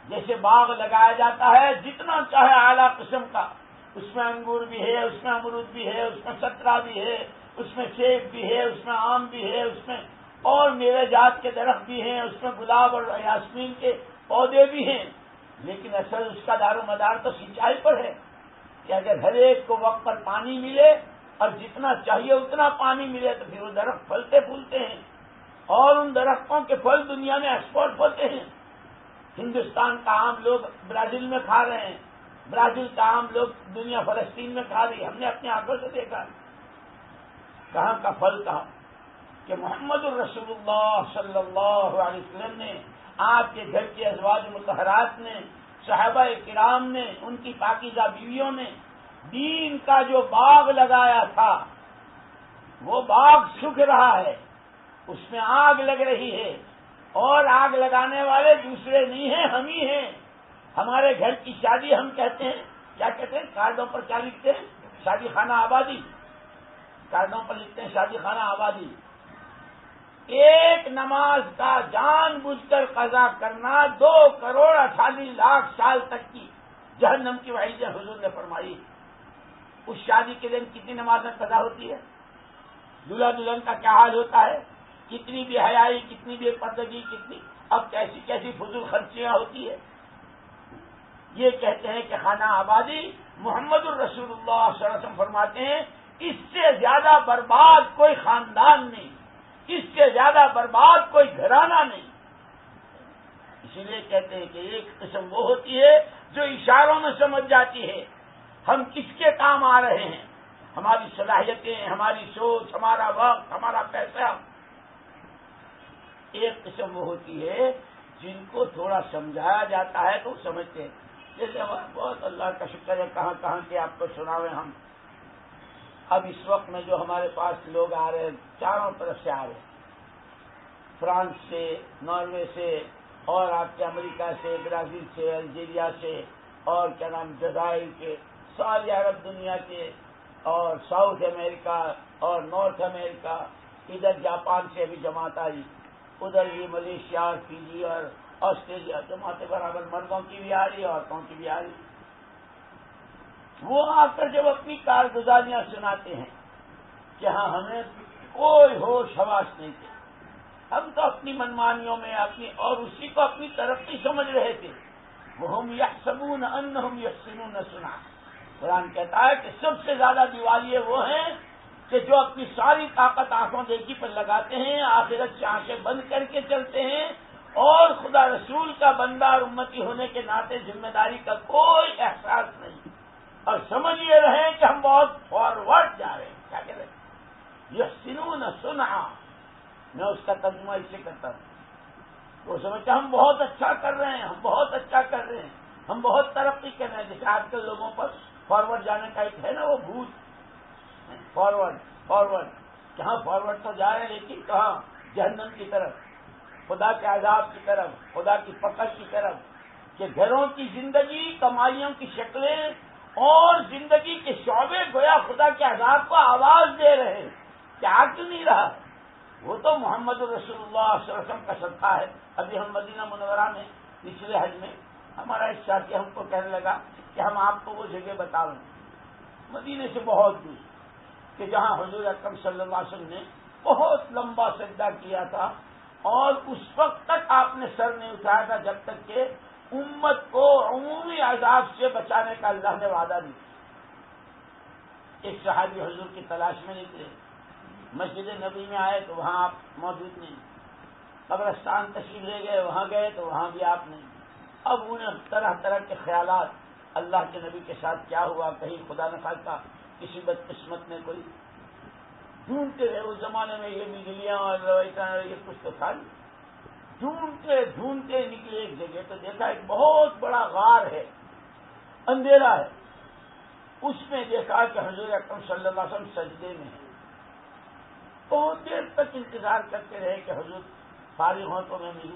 جیسے باغ لگایا جاتا ہے جتنا چاہے اعلیٰ قسم کا، اس میں انگور بھی ہے، اس میں امرود بھی ہے، اس میں سنترا بھی ہے، اس میں سیب بھی ہے، اس میں آم بھی ہے، اس میں اور میوے جات کے درخت بھی ہیں، اس میں گلاب اور یاسمین کے پودے بھی ہیں. لیکن اصل اس کا دار و مدار تو سینچائی پر ہے کہ اگر ہر ایک کو وقت پر پانی ملے اور جتنا چاہیے اتنا پانی ملے تو پھر وہ درخت پھلتے پھولتے ہیں، اور ان درختوں کے پھل دنیا میں ایکسپورٹ ہوتے ہیں. ہندوستان کا آم لوگ برازیل میں کھا رہے ہیں، برازیل کا آم لوگ دنیا فلسطین میں کھا رہی ہے. ہم نے اپنی آنکھوں سے دیکھا. کہاں کا پھل کہا کہ محمد الرسول اللہ صلی اللہ علیہ وسلم نے، آپ کے گھر کے ازواج مطہرات نے، صحابہ کرام نے، ان کی پاکیزہ بیویوں نے دین کا جو باغ لگایا تھا، وہ باغ سوکھ رہا ہے، اس میں آگ لگ رہی ہے، اور آگ لگانے والے دوسرے نہیں ہیں، ہم ہی ہیں. ہمارے گھر کی شادی ہم کہتے ہیں، کیا کہتے ہیں کارڈوں پر؟ کیا لکھتے ہیں؟ شادی خانہ آبادی. کارڈوں پر لکھتے ہیں شادی خانہ آبادی. ایک نماز کا جان بوجھ کر قضا کرنا 2,48,00,000 سال تک کی جہنم کی وعیدیں حضور نے فرمائی. اس شادی کے دن کتنی نمازیں قضا ہوتی ہے؟ دلہا دلہن کا کیا حال ہوتا ہے؟ کتنی بے حیائی، کتنی بے پردگی، کتنی اب کیسی کیسی فضول خرچیاں ہوتی ہے. یہ کہتے ہیں کہ خانہ آبادی. محمد الرسول اللہ صلی اللہ علیہ وسلم فرماتے ہیں اس سے زیادہ برباد کوئی خاندان نہیں، اس سے زیادہ برباد کوئی گھرانہ نہیں. اسی لیے کہتے ہیں کہ ایک قسم وہ ہوتی ہے جو اشاروں میں سمجھ جاتی ہے ہم کس کے کام آ رہے ہیں، ہماری صلاحیتیں، ہماری سوچ، ہمارا وقت، ہمارا پیسہ. ایک قسم وہ ہوتی ہے جن کو تھوڑا سمجھایا جاتا ہے تو سمجھتے ہیں. جیسے بہت اللہ کا شکر ہے کہاں کہاں کے آپ کو سناوے ہم. اب اس وقت میں جو ہمارے پاس لوگ آ رہے ہیں چاروں طرف سے آ رہے ہیں، فرانس سے، ناروے سے، اور آپ کے امریکہ سے، برازیل سے، الجیریا سے، اور کیا نام جزائر کے، ساری عرب دنیا کے، اور ساؤتھ امریکہ اور نارتھ امریکہ، ادھر جاپان سے ابھی جماعت آئی، ادھر بھی ملیشیا اور فیجی اور آسٹریلیا جماعتیں برابر، مردوں کی بھی آ رہی ہے عورتوں کی بھی آ رہی. وہ آ کر جب اپنی کارگزاریاں سناتے ہیں کہ ہاں ہمیں کوئی ہوش حواس نہیں تھے، ہم تو اپنی منمانیوں میں اپنی اور اسی کو اپنی ترقی سمجھ رہے تھے. وَهُمْ يَحْسَبُونَ أَنَّهُمْ يَحْسِنُونَ صُنْعًا. قرآن کہتا ہے کہ سب سے زیادہ دیوالیے وہ ہیں کہ جو اپنی ساری طاقت آنکھوں دیکھی پر لگاتے ہیں، آخرت سے آنکھیں بند کر کے چلتے ہیں، اور خدا رسول کا بندہ اور امتی ہونے کے ناطے ذمہ داری کا کوئی احساس نہیں، اور سمجھ یہ رہے کہ ہم بہت فارورڈ جا رہے ہیں. کیا کہہ رہے ہیں؟ یحسنون صنعا. میں اس کا ترجمہ اس سے کرتا ہوں. وہ سمجھتے ہم بہت اچھا کر رہے ہیں، ہم بہت اچھا کر رہے ہیں، ہم بہت ترقی کر رہے ہیں. جیسے آج کل لوگوں پر فارورڈ جانے کا ایک ہے نا وہ بھوت، فارورڈ فارورڈ. کہاں فارورڈ تو جا رہے ہیں لیکن کہاں؟ جہنم کی طرف، خدا کے عذاب کی طرف، خدا کی پکڑ کی طرف. کہ گھروں کی زندگی، کمائیوں کی شکلیں اور زندگی کے شعبے گویا خدا کے عذاب کو آواز دے رہے ہیں. کیا کیوں نہیں رہا؟ وہ تو محمد رسول اللہ صلی اللہ علیہ وسلم کا صدقہ ہے. ابھی ہم مدینہ منورہ میں پچھلے حج میں ہمارا ایک ساتھی ہم کو کہنے لگا کہ ہم آپ کو وہ جگہ بتا رہے ہیں مدینے سے بہت دور، کہ جہاں حضور اکرم صلی اللہ علیہ وسلم نے بہت لمبا سجدہ کیا تھا، اور اس وقت تک آپ نے سر نہیں اٹھایا تھا جب تک کہ امت کو عمومی عذاب سے بچانے کا اللہ نے وعدہ نہیں. ایک صحابی حضور کی تلاش میں نکلے، مسجد نبی میں آئے تو وہاں آپ موجود نہیں، قبرستان تشریف لے گئے، وہاں گئے تو وہاں بھی آپ نہیں. اب انہیں طرح طرح کے خیالات، اللہ کے نبی کے ساتھ کیا ہوا، کہیں خدا نہ خواستہ کسی بدقسمت نے کوئی ڈھونڈتے رہے. اس زمانے میں یہ بجلیاں اور یہ کچھ تو تھا نہیں. ڈھونڈتے ڈھونڈتے نکلے ایک جگہ تو دیکھا ایک بہت بڑا غار ہے، اندھیرا ہے. اس میں دیکھا کہ حضور اکرم صلی اللہ علیہ وسلم سجدے میں ہیں. بہت دیر تک انتظار کرتے رہے کہ حضور فارغ ہوں تو میں ملوں.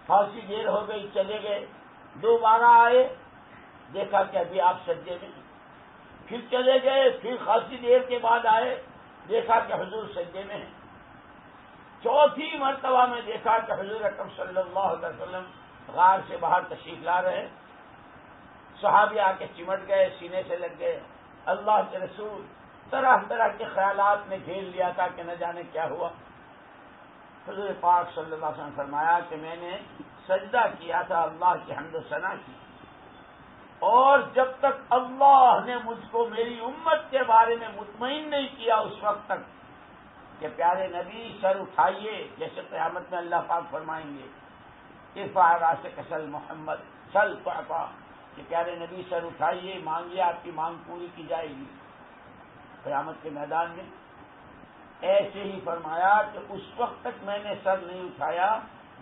خاصی دیر ہو گئی، چلے گئے. دوبارہ آئے، دیکھا کہ ابھی آپ سجدے میں ہیں. پھر چلے گئے، پھر خاصی دیر کے بعد آئے، دیکھا کہ حضور سجدے میں ہیں. چوتھی مرتبہ میں دیکھا کہ حضور اکرم صلی اللہ علیہ وسلم غار سے باہر تشریف لا رہے. صحابی آ کے چمٹ گئے، سینے سے لگ گئے. اللہ کے رسول طرح طرح کے خیالات میں گھیر لیا تھا کہ نہ جانے کیا ہوا. حضور پاک صلی اللہ علیہ وسلم فرمایا کہ میں نے سجدہ کیا تھا اللہ کی حمد و ثنا کی، اور جب تک اللہ نے مجھ کو میری امت کے بارے میں مطمئن نہیں کیا اس وقت تک کہ پیارے نبی سر اٹھائیے، جیسے قیامت میں اللہ پاک فرمائیں گے ارفع راسک سل محمد سل تعطا، کہ پیارے نبی سر اٹھائیے، مانگیے، آپ کی مانگ پوری کی جائے گی. قیامت کے میدان میں ایسے ہی فرمایا کہ اس وقت تک میں نے سر نہیں اٹھایا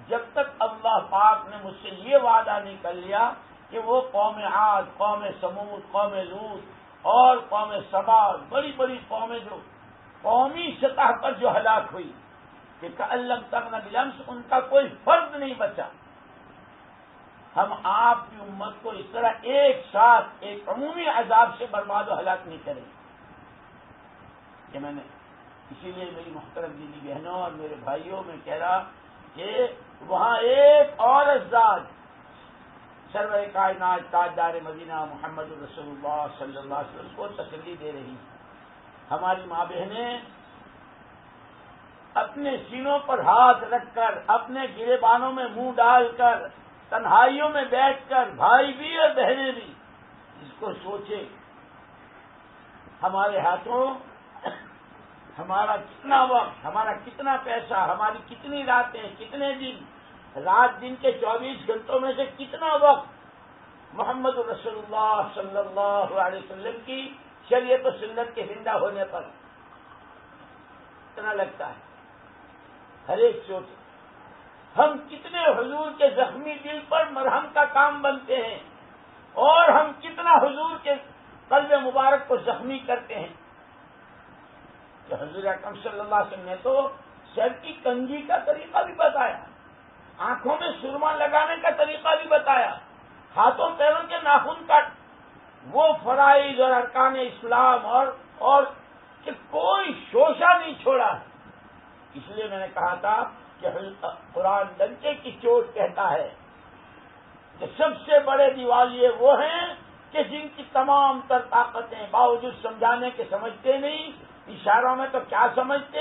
جب تک اللہ پاک نے مجھ سے یہ وعدہ نہیں کر لیا کہ وہ قوم عاد، قوم سمود، قوم لوط اور قوم سبا، بڑی بڑی قومیں جو قومی سطح پر جو ہلاک ہوئی کہ کألم تغن بلمس، ان کا کوئی فرد نہیں بچا. ہم آپ کی امت کو اس طرح ایک ساتھ ایک عمومی عذاب سے برباد و ہلاک نہیں کریں کہ میں نے. اسی لیے میری محترم دینی بہنوں اور میرے بھائیوں میں کہہ رہا کہ وہاں ایک اور ذات سرور کائنات تاجدار مدینہ محمد رسول اللہ صلی اللہ علیہ وسلم کو تسلی دے رہی. ہماری ماں بہنیں اپنے سینوں پر ہاتھ رکھ کر، اپنے گریبانوں میں منہ ڈال کر، تنہائیوں میں بیٹھ کر، بھائی بھی اور بہنیں بھی، اس کو سوچے ہمارے ہاتھوں ہمارا کتنا وقت، ہمارا کتنا پیسہ، ہماری کتنی راتیں، کتنے دن، رات دن کے 24 گھنٹوں میں سے کتنا وقت محمد رسول اللہ صلی اللہ علیہ وسلم کی شریعت و سنت کے زندہ ہونے پر اتنا لگتا ہے. ہر ایک سوچ ہم کتنے حضور کے زخمی دل پر مرہم کا کام بنتے ہیں اور ہم کتنا حضور کے قلب مبارک کو زخمی کرتے ہیں. کہ حضور اکرم صلی اللہ علیہ وسلم نے تو سر کی کنگھی کا طریقہ بھی بتایا, آنکھوں میں سرما لگانے کا طریقہ بھی بتایا, ہاتھوں پیروں کے ناخن کا وہ فرائض اور ارکان اسلام اور کہ کوئی شوشہ نہیں چھوڑا. اس لیے میں نے کہا تھا کہ قرآن ڈنکے کی چوٹ کہتا ہے کہ سب سے بڑے دیوالیے وہ ہیں کہ جن کی تمام تر طاقتیں باوجود سمجھانے کے سمجھتے نہیں, اشاروں میں تو کیا سمجھتے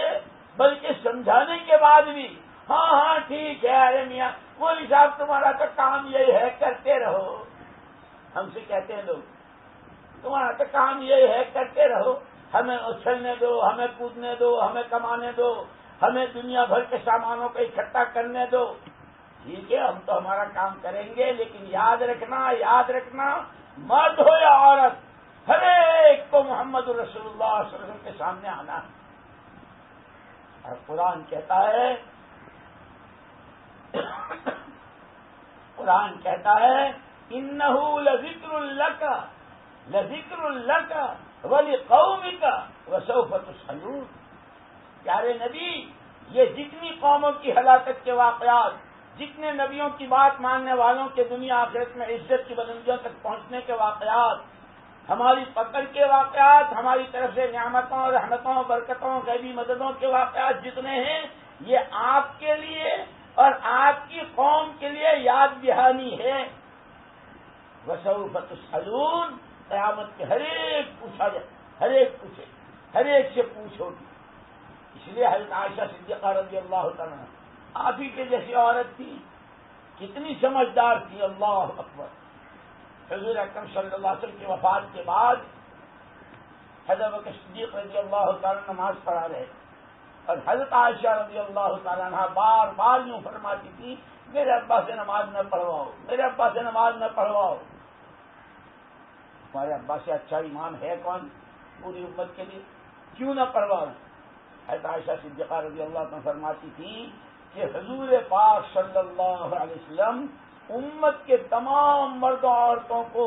بلکہ سمجھانے کے بعد بھی ہاں ٹھیک ہے, ارے میاں وہ صاحب تمہارا تو کام یہی ہے کرتے رہو. ہم سے کہتے ہیں لوگ تمہارا تو کام یہی ہے کرتے رہو, ہمیں اچھلنے دو, ہمیں کودنے دو, ہمیں کمانے دو, ہمیں دنیا بھر کے سامانوں کو اکٹھا کرنے دو. ٹھیک ہے ہم تو ہمارا کام کریں گے, لیکن یاد رکھنا مرد ہو یا عورت ہر ایک کو محمد رسول اللہ صلی اللہ علیہ وسلم کے سامنے آنا ہے. اور قرآن کہتا ہے انہو لذکر لک ولقومک وسوف تسألون. پیارے نبی, یہ جتنی قوموں کی ہلاکت کے واقعات, جتنے نبیوں کی بات ماننے والوں کے دنیا آخرت میں عزت کی بلندیوں تک پہنچنے کے واقعات, ہماری پکڑ کے واقعات, ہماری طرف سے نعمتوں, رحمتوں, برکتوں, غیبی مددوں کے واقعات جتنے ہیں, یہ آپ کے لیے اور آپ کی قوم کے لیے یاد دہانی ہے. وسوف تسألون, قیامت کے ہر ایک پوچھے, ہر ایک سے پوچھو گی. اس لیے حضرت عائشہ صدیقہ رضی اللہ تعالیٰ آپ ہی کے جیسی عورت تھی, کتنی سمجھدار تھی. اللہ اکبر. حضور اکرم صلی اللہ علیہ وسلم کی وفات کے بعد حضرت بکر صدیق رضی اللہ تعالیٰ نماز پڑھا رہے, اور حضرت عائشہ رضی اللہ تعالیٰ عنہ بار بار یوں فرماتی تھی میرے ابا سے نماز نہ پڑھواؤ, میرے ابا سے نماز نہ پڑھواؤ. ہمارے ابا سے اچھا امام ہے کون پوری امت کے لیے, کیوں نہ پڑھواؤں. حضرت عائشہ صدیقہ رضی اللہ عنہ فرماتی تھی کہ حضور پاک صلی اللہ علیہ وسلم امت کے تمام مردوں عورتوں کو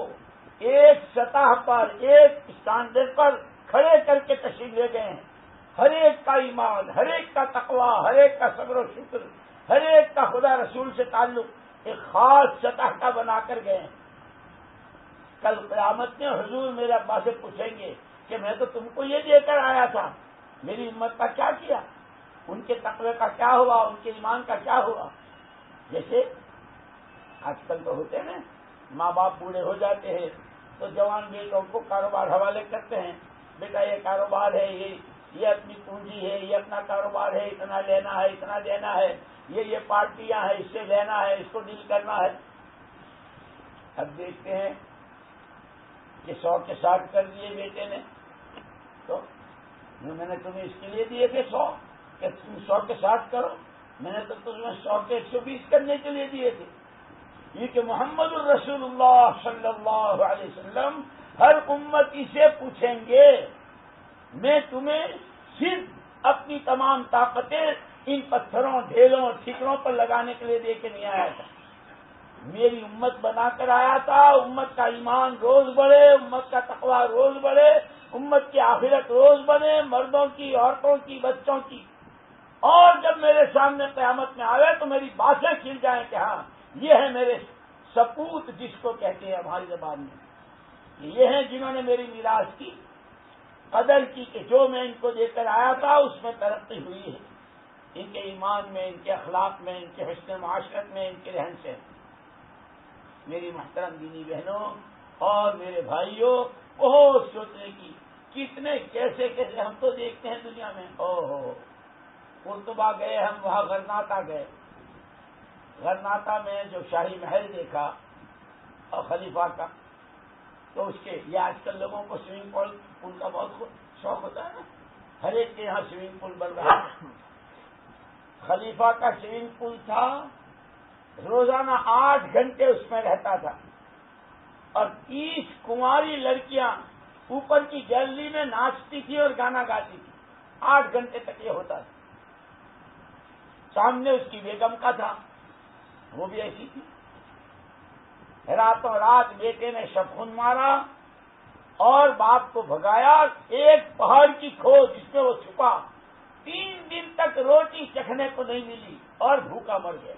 ایک سطح پر, ایک اسٹینڈرڈ پر کھڑے کر کے تشریف لے گئے ہیں. ہر ایک کا ایمان, ہر ایک کا تقویٰ, ہر ایک کا صبر و شکر, ہر ایک کا خدا رسول سے تعلق ایک خاص سطح کا بنا کر گئے ہیں. کل قیامت میں حضور میرے ابا سے پوچھیں گے کہ میں تو تم کو یہ دے کر آیا تھا, میری امت کا کیا کیا, ان کے تقوی کا کیا ہوا, ان کے ایمان کا کیا ہوا. جیسے آج کل تو ہوتے ہیں ماں باپ بوڑھے ہو جاتے ہیں تو جوان بیٹوں کو کاروبار حوالے کرتے ہیں, بیٹا یہ کاروبار ہے, یہ اپنی پونجی ہے, یہ اپنا کاروبار ہے, اتنا لینا ہے, اتنا دینا ہے, یہ پارٹیاں ہیں, اس سے لینا ہے, اس کو ڈیل کرنا ہے. اب دیکھتے ہیں کہ 100 کے 60 کر دیے بیٹے نے, تو میں نے تمہیں اس کے لیے دیے تھے 100 کہ تم 100 کے 60 کرو, میں نے تو تمہیں 100 کے 120 کرنے کے لیے دیے تھے. یہ کہ محمد الرسول اللہ صلی اللہ علیہ وسلم ہر امتی سے پوچھیں گے, میں تمہیں صرف اپنی تمام طاقتیں ان پتھروں, ڈھیلوں اور ٹھیکروں پر لگانے کے لیے دے کے نہیں آیا تھا, میری امت بنا کر آیا تھا. امت کا ایمان روز بڑھے, امت کا تقویٰ روز بڑھے, امت کی آخرت روز بنے, مردوں کی, عورتوں کی, بچوں کی. اور جب میرے سامنے قیامت میں آئے تو میری باتیں کھل جائیں کہ ہاں یہ ہے میرے سپوت, جس کو کہتے ہیں ہماری زبان میں, یہ ہیں جنہوں نے میری میراث کی قدر کی کہ جو میں ان کو دے کر آیا تھا اس میں ترقی ہوئی ہے, ان کے ایمان میں, ان کے اخلاق میں, ان کے حسن معاشرت میں, ان کے رہن سے. میری محترم دینی بہنوں اور میرے بھائیوں, بہت سوچنے کی, کتنے کیسے ہم تو دیکھتے ہیں دنیا میں. قرطبہ گئے ہم, وہاں غرناطہ گئے, غرناطہ میں جو شاہی محل دیکھا اور خلیفہ کا, تو اس کے یہ آج کل لوگوں کو سوئمنگ پول کا بہت شوق ہوتا ہے نا, ہر ایک کے یہاں سوئمنگ پول بن رہا ہے. خلیفہ کا سوئمنگ پول تھا, روزانہ 8 گھنٹے اس میں رہتا تھا, اور 30 کنواری لڑکیاں اوپر کی گیلری میں ناچتی تھی اور گانا گاتی تھی. 8 گھنٹے تک یہ ہوتا تھا. سامنے اس کی بیگم کا تھا، وہ بھی ایسی تھی. راتوں رات بیٹے نے شبخون مارا اور باپ کو بھگایا. ایک پہاڑ کی کھود جس میں وہ چھپا، 3 دن تک روٹی چکھنے کو نہیں ملی اور بھوکا مر گیا.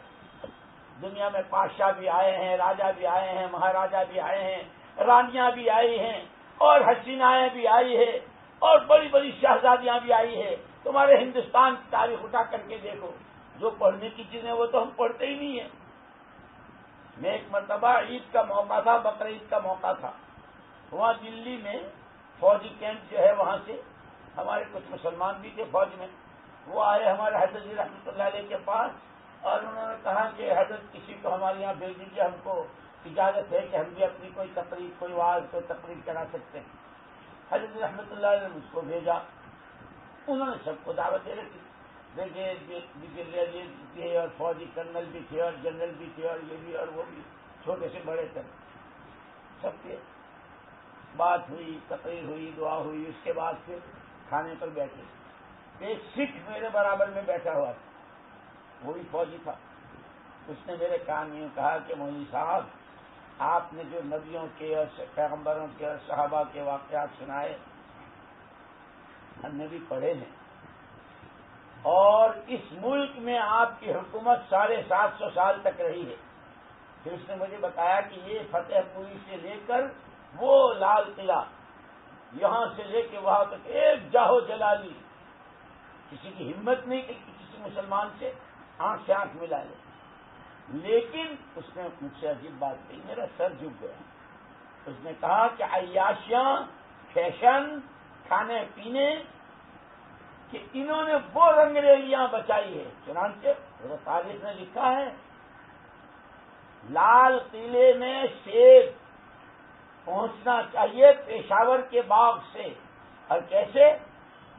دنیا میں بادشاہ بھی آئے ہیں، راجا بھی آئے ہیں، مہاراجا بھی آئے ہیں، رانیاں بھی آئی ہیں اور حسینائیں بھی آئی ہے اور بڑی بڑی شہزادیاں بھی آئی ہے. تمہارے ہندوستان کی تاریخ اٹھا کر کے دیکھو، جو پڑھنے کی چیزیں وہ تو ہم پڑھتے ہی نہیں ہیں. میں ایک مرتبہ عید کا موقع تھا، بقرعید کا موقع تھا، وہاں دلی میں فوجی کیمپ جو ہے وہاں سے ہمارے کچھ مسلمان بھی تھے فوج میں. وہ آئے ہمارے حضرت جی رحمۃ اللہ علیہ کے پاس اور انہوں نے کہا کہ حضرت کسی کو ہمارے یہاں بھیج دیجیے، ہم کو اجازت ہے کہ ہم بھی اپنی کوئی تقریر، کوئی واعظ، کوئی تقریر کرا سکتے ہیں. حضرت جی رحمۃ اللہ علیہ نے مجھ کو بھیجا. انہوں نے سب کو دعوت دے رکھی. بریگیڈیئر تھے اور فوجی کرنل بھی تھے اور جنرل بھی تھے اور یہ بھی اور وہ بھی، چھوٹے سے بڑے تک سب کے. بات ہوئی، تقریر ہوئی، دعا ہوئی. اس کے بعد پھر کھانے پر بیٹھے. ایک سکھ میرے برابر میں بیٹھا ہوا تھا، وہ بھی فوجی تھا. اس نے میرے کان میں کہا کہ مولوی صاحب، آپ نے جو نبیوں کے اور پیغمبروں کے اور صحابہ کے واقعات سنائے ہم نے بھی پڑھے ہیں، اور اس ملک میں آپ کی حکومت 750 سال تک رہی ہے. پھر اس نے مجھے بتایا کہ یہ فتح پوری سے لے کر وہ لال قلعہ، یہاں سے لے کے وہاں تک ایک جاہو جلالی، کسی کی ہمت نہیں کہ کسی مسلمان سے آنکھ سے آنکھ ملا لے. لیکن اس نے مجھ سے عجیب بات کہی، میرا سر جھک گیا. اس نے کہا کہ عیاشیاں، فیشن، کھانے پینے، کہ انہوں نے وہ رنگ ریلیاں بچائی ہے. چنانچہ تاریخ نے لکھا ہے لال قلعے میں سیب پہنچنا چاہیے پشاور کے باغ سے، اور کیسے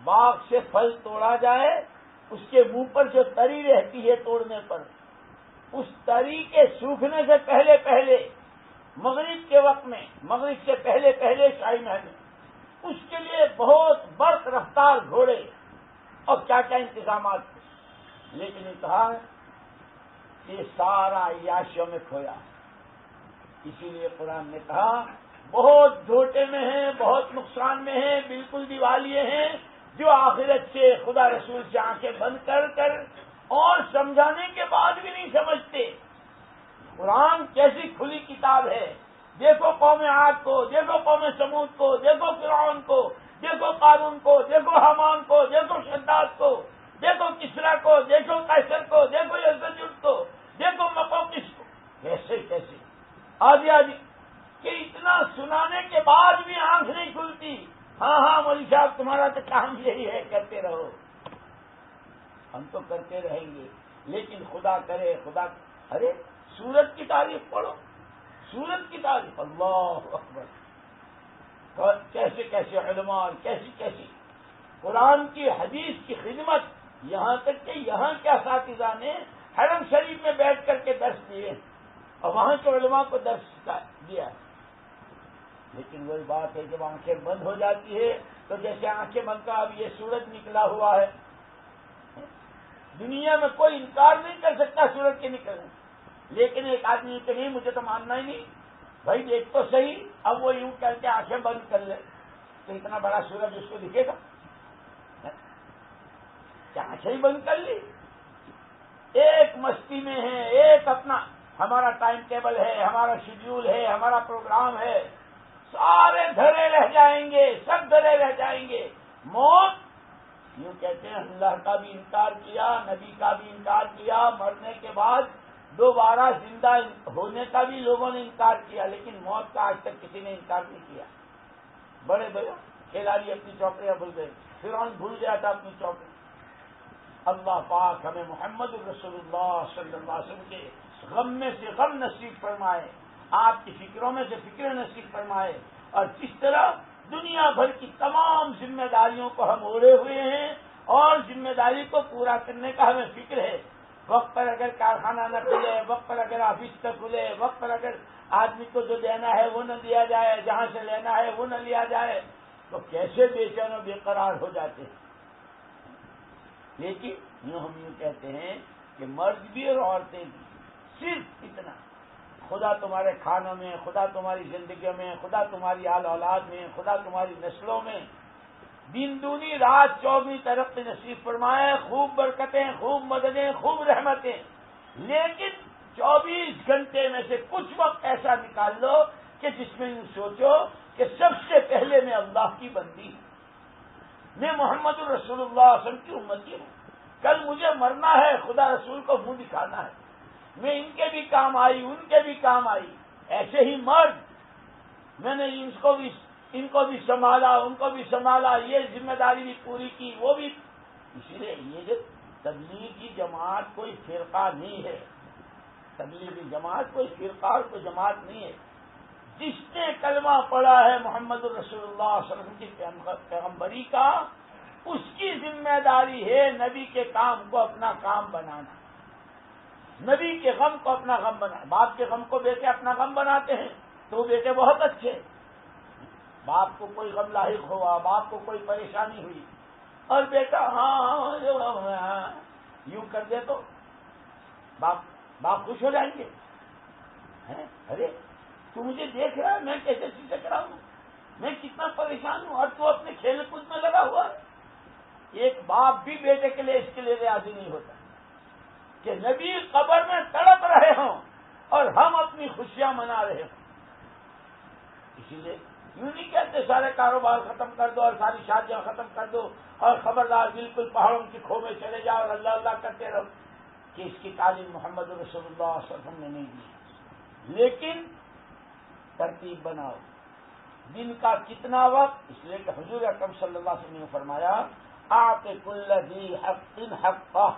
باغ سے پھل توڑا جائے، اس کے منہ پر جو تری رہتی ہے توڑنے پر، اس تری کے سوکھنے سے پہلے پہلے مغرب کے وقت میں، مغرب سے پہلے پہلے شاہی محل میں اس کے لیے بہت برق رفتار گھوڑے اور کیا کیا انتظامات تھے. لیکن یہ کہا کہ یہ سارا عیاشیوں میں کھویا. اسی لیے قرآن نے کہا بہت گھوٹے میں ہیں، بہت نقصان میں ہیں، بالکل دیوالیے ہیں جو آخرت سے، خدا رسول سے آنکھیں بند کر کر اور سمجھانے کے بعد بھی نہیں سمجھتے. قرآن کیسی کھلی کتاب ہے. دیکھو قوم عاد کو، دیکھو قوم سمود کو، دیکھو فرعون کو، دیکھو قارون کو، دیکھو حامان کو، دیکھو شداد کو، دیکھو کسرا کو، دیکھو قیصر کو، دیکھو یزدجرد کو، دیکھو مقوقس کو. کیسے کیسے آدھی آدھی کہ اتنا سنانے کے بعد بھی آنکھ نہیں کھلتی. ہاں ہاں مولوی صاحب تمہارا تو کام یہی ہے، کرتے رہو. ہم تو کرتے رہیں گے، لیکن خدا کرے خدا. ارے سورت کی تعریف پڑھو، سورت کی تعریف، اللہ اکبر. کیسے کیسے علماء اور کیسی کیسی قرآن کی حدیث کی خدمت. یہاں تک کہ یہاں کے اساتذہ نے حرم شریف میں بیٹھ کر کے درس دیے اور وہاں کے علماء کو درس دیا. لیکن وہی بات ہے جب آنکھیں بند ہو جاتی ہے تو جیسے آنکھیں بند کا اب یہ سورج نکلا ہوا ہے، دنیا میں کوئی انکار نہیں کر سکتا سورج کے نکلنے. لیکن ایک آدمی کہ نہیں مجھے تو ماننا ہی نہیں. بھائی دیکھ تو صحیح. اب وہ یوں کر کے آنکھیں بند کر لے تو اتنا بڑا سورج اس کو دکھے گا؟ کیا آنکھیں ہی بند کر لی؟ ایک مستی میں ہے، ایک اپنا ہمارا ٹائم ٹیبل ہے، ہمارا شیڈیول ہے، ہمارا پروگرام ہے. سارے دھرے رہ جائیں گے، سب دھرے رہ جائیں گے. موت یوں کہتے ہیں اللہ کا بھی انکار کیا، نبی کا بھی انکار کیا، مرنے کے بعد دوبارہ زندہ ہونے کا بھی لوگوں نے انکار کیا، لیکن موت کا آج تک کسی نے انکار نہیں کیا. بڑے بڑے کھلاڑی اپنی چوکیاں بھول گئے، فرعون بھول گیا تھا اپنی چوکیاں. اللہ پاک ہمیں محمد رسول اللہ صلی اللہ علیہ وسلم کے غم میں سے غم نصیب فرمائے، آپ کی فکروں میں سے فکر نصیب فرمائے. اور جس طرح دنیا بھر کی تمام ذمہ داریوں کو ہم اوڑے ہوئے ہیں اور ذمہ داری کو پورا کرنے کا ہمیں فکر ہے. وقت پر اگر کارخانہ نہ کھلے، وقت پر اگر آفس نہ کھلے، وقت پر اگر آدمی کو جو دینا ہے وہ نہ دیا جائے، جہاں سے لینا ہے وہ نہ لیا جائے، تو کیسے بے چین و بے قرار ہو جاتے ہیں. لیکن ہم یوں کہتے ہیں کہ مرد بھی اور عورتیں بھی صرف اتنا، خدا تمہارے کھانوں میں، خدا تمہاری زندگیوں میں، خدا تمہاری آل اولاد میں، خدا تمہاری نسلوں میں دن دونی رات 24 ترقی نصیب فرمائے، خوب برکتیں، خوب مددیں، خوب رحمتیں. لیکن 24 گھنٹے میں سے کچھ وقت ایسا نکال لو کہ جس میں یوں سوچو کہ سب سے پہلے میں اللہ کی بندی ہوں، میں محمد الرسول اللہ صلی اللہ علیہ وسلم کی امتی ہوں. کل مجھے مرنا ہے، خدا رسول کو منہ دکھانا ہے، میں ان کے بھی کام آئی، ان کے بھی کام آئی. ایسے ہی مرد، میں نے ان کو بھی سنبھالا، ان کو بھی سنبھالا، یہ ذمہ داری بھی پوری کی، وہ بھی. اسی لیے یہ جو تبلیغی جماعت کوئی فرقہ نہیں ہے، تبلیغی جماعت کوئی فرقہ اور کوئی جماعت نہیں ہے. جس نے کلمہ پڑھا ہے محمد الرسول اللہ صلی اللہ علیہ وسلم کی پیغمبری کا، اس کی ذمہ داری ہے نبی کے کام کو اپنا کام بنانا، نبی کے غم کو اپنا غم بنانا. باپ کے غم کو بیٹے اپنا غم بناتے ہیں تو بیٹے بہت اچھے. باپ کو کوئی غم لاحق ہوا، باپ کو کوئی پریشانی ہوئی اور بیٹا ہاں یوں کر دے تو باپ خوش ہو جائیں گے. ارے تو مجھے دیکھ رہا ہے میں کیسے سیکھ رہا ہوں، میں کتنا پریشان ہوں اور تو اپنے کھیل کود میں لگا ہوا ہے. ایک باپ بھی بیٹے کے لیے اس کے لیے راضی نہیں ہوتا کہ نبی قبر میں تڑپ رہے ہوں اور ہم اپنی خوشیاں منا رہے ہوں. اسی لیے یوں نہیں کہتے سارے کاروبار ختم کر دو اور ساری شادیاں ختم کر دو اور خبردار بالکل پہاڑوں کی کھو میں چلے جاؤ اور اللہ اللہ کرتے رہو، کہ اس کی تعلیم محمد رسول اللہ صلی اللہ علیہ وسلم نے نہیں دی. لیکن ترتیب بناؤ. دن کا کتنا وقت؟ اس لیے کہ حضور اکرم صلی اللہ علیہ وسلم نے فرمایا آت کل ذی حق حقہ،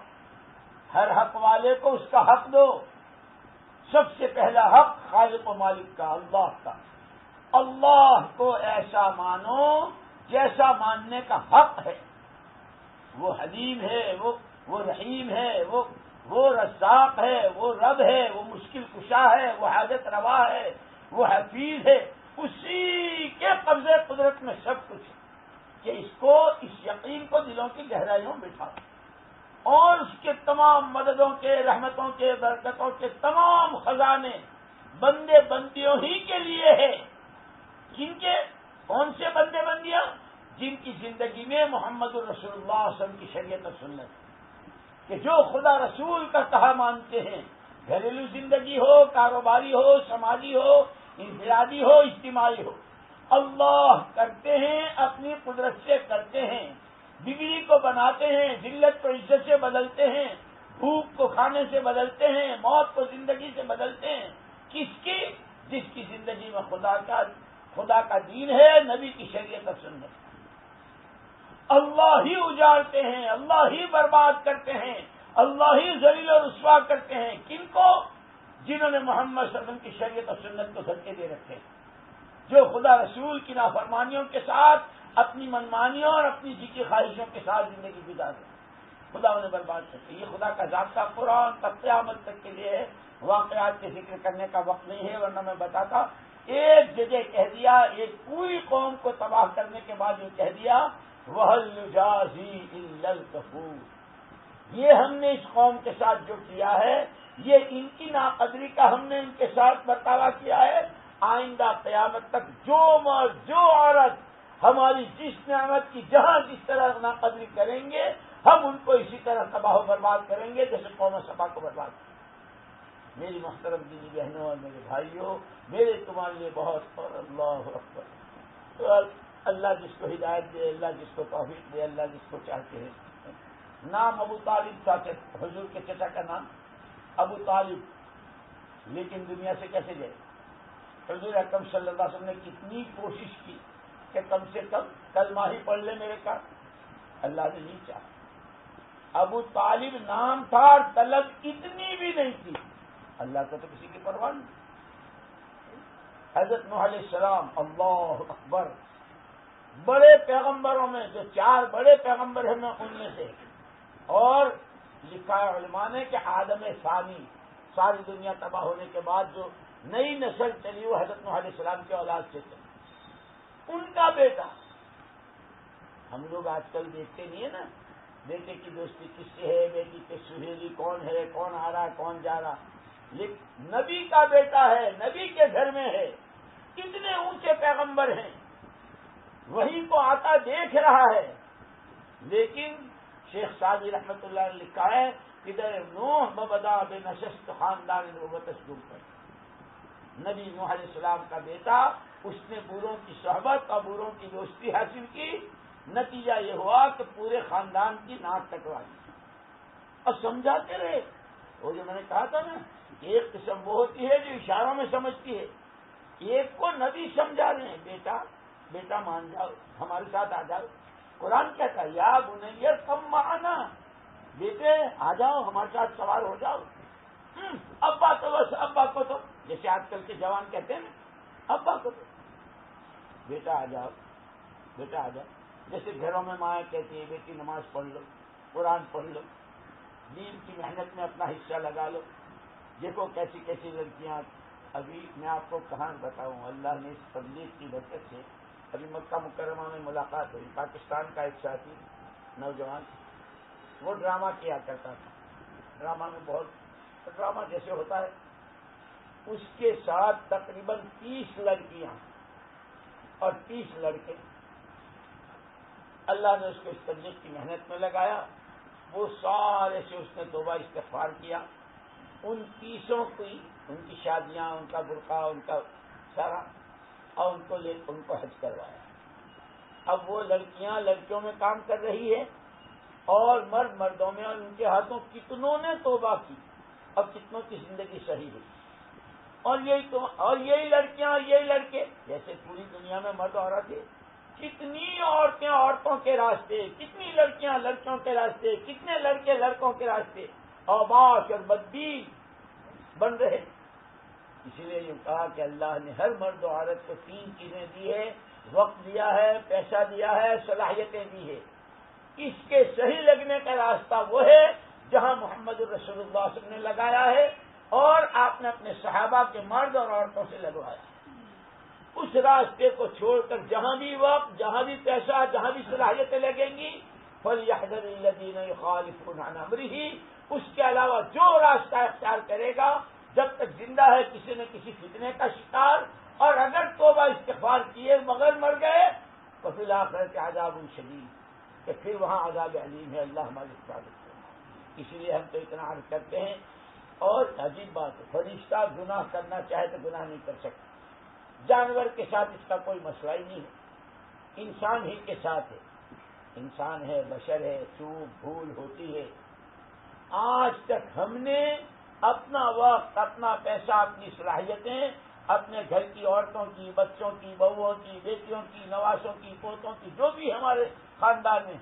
ہر حق والے کو اس کا حق دو. سب سے پہلا حق خالق و مالک کا، اللہ کا. اللہ کو ایسا مانو جیسا ماننے کا حق ہے. وہ حلیم ہے، وہ رحیم ہے، وہ رزاق ہے، وہ رب ہے، وہ مشکل کشا ہے، وہ حاجت روا ہے، وہ حفیظ ہے. اسی کے قبضے قدرت میں سب کچھ ہے. کہ اس یقین کو دلوں کی گہرائیوں میں بٹھاؤ اور اس کے تمام مددوں کے، رحمتوں کے، برکتوں کے تمام خزانے بندے بندیوں ہی کے لیے ہے. جن کے کون سے بندے بندیاں؟ جن کی زندگی میں محمد الرسول اللہ صلی اللہ علیہ وسلم کی شریعت و سنت، کہ جو خدا رسول کا کہا مانتے ہیں، گھریلو زندگی ہو، کاروباری ہو، سماجی ہو، انفرادی ہو، اجتماعی ہو، اللہ کرتے ہیں، اپنی قدرت سے کرتے ہیں. بگڑی کو بناتے ہیں، ذلت کو عزت سے بدلتے ہیں، بھوک کو کھانے سے بدلتے ہیں، موت کو زندگی سے بدلتے ہیں. کس کی؟ جس کی زندگی میں خدا کا دین ہے، نبی کی شریعت اور سنت. اللہ ہی اجاڑتے ہیں، اللہ ہی برباد کرتے ہیں، اللہ ہی ذلیل و رسوا کرتے ہیں. کن کو؟ جنہوں نے محمد صلی اللہ علیہ وسلم کی شریعت اور سنت کو دھکے دے رکھے، جو خدا رسول کی نافرمانیوں کے ساتھ، اپنی منمانیوں اور اپنی جی کی خواہشوں کے ساتھ زندگی گزارتے. خدا انہیں برباد کرتے. یہ خدا کا ضابطہ قرآن تک قیامت تک کے لیے ہے. واقعات کے ذکر کرنے کا وقت نہیں ہے، ورنہ میں بتاتا. ایک جگہ کہہ دیا، ایک پوری قوم کو تباہ کرنے کے بعد یہ کہہ دیا وَهَلْ يُجَازِي إِلَّا الْكَفُورَ. یہ ہم نے اس قوم کے ساتھ جو کیا ہے، یہ ان کی ناقدری کا ہم نے ان کے ساتھ برتاوا کیا ہے. آئندہ قیامت تک جو مرد، جو عورت ہماری جس نعمت کی جہاں جس طرح ناقدری کریں گے، ہم ان کو اسی طرح تباہ و برباد کریں گے جیسے قوم سبا کو برباد کریں. میری محترم دینی بہنوں اور میرے بھائیوں، میرے تمہارے لیے بہت اور اللہ اکبر. تو اللہ جس کو ہدایت دے، اللہ جس کو توفیق دے، اللہ جس کو چاہتے ہیں. نام ابو طالب تھا، حضور کے چچا کا نام ابو طالب، لیکن دنیا سے کیسے گئے؟ حضور اکرم صلی اللہ علیہ وسلم نے کتنی کوشش کی کہ کم سے کم کلمہ ہی پڑھ لے میرے کا. اللہ نے نہیں چاہا. ابو طالب نام تھا اور طلب اتنی بھی نہیں تھی. اللہ کو تو کسی کی پرواہ نہیں. حضرت نوح علیہ السلام، اللہ اکبر، بڑے پیغمبروں میں جو 4 بڑے پیغمبر ہیں میں ان میں سے. اور لکھا ہے علماء نے کہ آدم ثانی، ساری دنیا تباہ ہونے کے بعد جو نئی نسل چلی وہ حضرت نوح علیہ السلام کے اولاد سے چلی. ان کا بیٹا ہم لوگ آج کل دیکھتے نہیں ہے نا، بیٹے کی دوستی کس سے ہے، بیٹی کے سہیلی کون ہے، کون آ رہا ہے کون جا رہا. لیکن نبی کا بیٹا ہے، نبی کے گھر میں ہے، کتنے اونچے پیغمبر ہیں، وہی کو آتا دیکھ رہا ہے. لیکن شیخ سعدی رحمت اللہ نے لکھا ہے ادھر نوح ببدا بے نشست خاندان نبوت پر، نبی نوح علیہ السلام کا بیٹا، اس نے بوروں کی صحبت اور بوروں کی دوستی حاصل کی، نتیجہ یہ ہوا کہ پورے خاندان کی ناک کٹوا دی اور سمجھاتے رہے. وہ جو میں نے کہا تھا نا، ایک قسم وہ ہوتی ہے جو اشاروں میں سمجھتی ہے، ایک کو نبی سمجھا رہے ہیں، بیٹا بیٹا مان جاؤ، ہمارے ساتھ آ جاؤ. قرآن کہتا ہے یا بنیر کم معنا، بیٹے آ جاؤ ہمارے ساتھ سوار ہو جاؤ. ابا تو بس ابا کو تو، جیسے آج کل کے جوان کہتے ہیں نا، ابا کو تو بیٹا آ جاؤ، بیٹا آ جاؤ. جیسے گھروں میں مائیں کہتی ہیں بیٹی نماز پڑھ لو، قرآن پڑھ لو، دین کی محنت میں اپنا حصہ لگا لو. دیکھو کیسی کیسی لڑکیاں. ابھی میں آپ کو کہاں بتاؤں، اللہ نے اس تبلیغ کی برکت سے ابھی مکہ مکرمہ میں ملاقات ہوئی. پاکستان کا ایک ساتھی نوجوان، وہ ڈرامہ کیا کرتا تھا، ڈرامہ میں بہت ڈرامہ جیسے ہوتا ہے، اس کے ساتھ تقریباً 30 لڑکیاں اور 30 لڑکے. اللہ نے اس کو اس تبلیغ کی محنت میں لگایا، وہ سارے سے اس نے توبہ استغفار کیا. ان 30 کی ان کی شادیاں، ان کا برقع، ان کا سارا، اور ان کو حج کروایا. اب وہ لڑکیاں لڑکیوں میں کام کر رہی ہے اور مرد مردوں میں، اور ان کے ہاتھوں کتنوں نے توبہ کی، اب کتنوں کی زندگی صحیح ہوئی. اور یہی لڑکیاں یہی لڑکے، جیسے پوری دنیا میں مرد عورت ہے، کتنی عورتیں عورتوں کے راستے، کتنی لڑکیاں لڑکیوں کے راستے، کتنے لڑکے لڑکوں کے راستے اوباش اور بدبین بن رہے. اسی لیے یہ کہا کہ اللہ نے ہر مرد و عورت کو 3 چیزیں دی ہے، وقت دیا ہے، پیسہ دیا ہے، صلاحیتیں دی ہے. اس کے صحیح لگنے کا راستہ وہ ہے جہاں محمد الرسول اللہ صلی اللہ علیہ وسلم نے لگایا ہے اور آپ نے اپنے صحابہ کے مرد اور عورتوں سے لگوایا. اس راستے کو چھوڑ کر جہاں بھی وقت، جہاں بھی پیسہ، جہاں بھی صلاحیتیں لگیں گی، فَلْيَحْذَرِ الَّذِينَ يُخَالِفُونَ عَنْ أَمْرِهِ، اس کے علاوہ جو راستہ اختیار کرے گا جب تک زندہ ہے کسی نہ کسی فتنے کا شکار، اور اگر توبہ استغفار کیے مگر مر گئے تو فی الآخرۃ عذاب شدید، کہ پھر وہاں عذاب علیم ہے. اللہ ہماری حفاظت کرے. اسی لیے ہم تو اتنا عرض کرتے ہیں. اور عجیب بات ہے، فرشتہ گناہ کرنا چاہے تو گناہ نہیں کر سکتا. جانور کے ساتھ اس کا کوئی مسئلہ ہی نہیں ہے، انسان ہی کے ساتھ ہے. انسان ہے، بشر ہے، چوک بھول ہوتی ہے. آج تک ہم نے اپنا وقت، اپنا پیسہ، اپنی صلاحیتیں اپنے گھر کی عورتوں کی، بچوں کی، بہوؤں کی، بیٹیوں کی، نواسوں کی، پوتوں کی، جو بھی ہمارے خاندان میں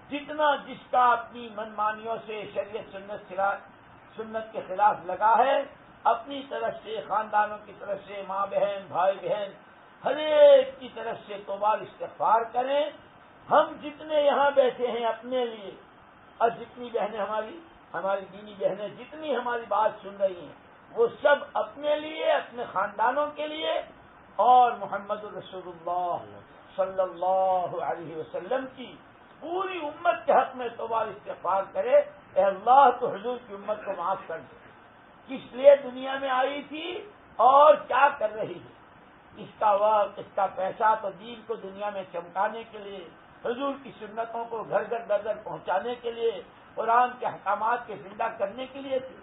جتنا جس کا اپنی منمانیوں سے شریعت سنت کے خلاف لگا ہے، اپنی طرف سے، خاندانوں کی طرف سے، ماں بہن، بھائی بہن، ہر ایک کی طرف سے توبہ استغفار کریں. ہم جتنے یہاں بیٹھے ہیں اپنے لیے، اور جتنی بہنیں ہماری دینی بہنیں جتنی ہماری بات سن رہی ہیں، وہ سب اپنے لیے، اپنے خاندانوں کے لیے، اور محمد الرسول اللہ صلی اللہ علیہ وسلم کی پوری امت کے حق میں توبہ استغفار کرے. اے اللہ تو حضور کی امت کو معاف کر دے. کس لیے دنیا میں آئی تھی اور کیا کر رہی ہے؟ اس کا وقت، اس کا پیسہ تو دین کو دنیا میں چمکانے کے لیے، حضور کی سنتوں کو گھر گھر در در پہنچانے کے لیے، قرآن کے احکامات کے زندہ کرنے کے لیے تھے.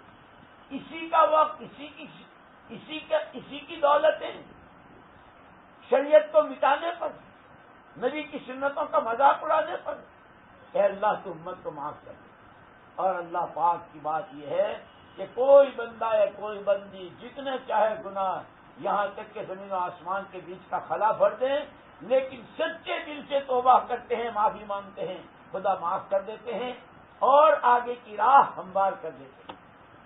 اسی کا وقت، اسی کی دولتیں شریعت کو مٹانے پر، نبی کی سنتوں کا مذاق اڑانے پر. اے اللہ تو امت کو معاف کر دے. اور اللہ پاک کی بات یہ ہے کہ کوئی بندہ یا کوئی بندی جتنے چاہے گناہ، یہاں تک کہ زمین و آسمان کے بیچ کا خلا بھر دیں، لیکن سچے دل سے توبہ کرتے ہیں، معافی مانگتے ہیں، خدا معاف کر دیتے ہیں اور آگے کی راہ ہموار کر دیتے ہیں.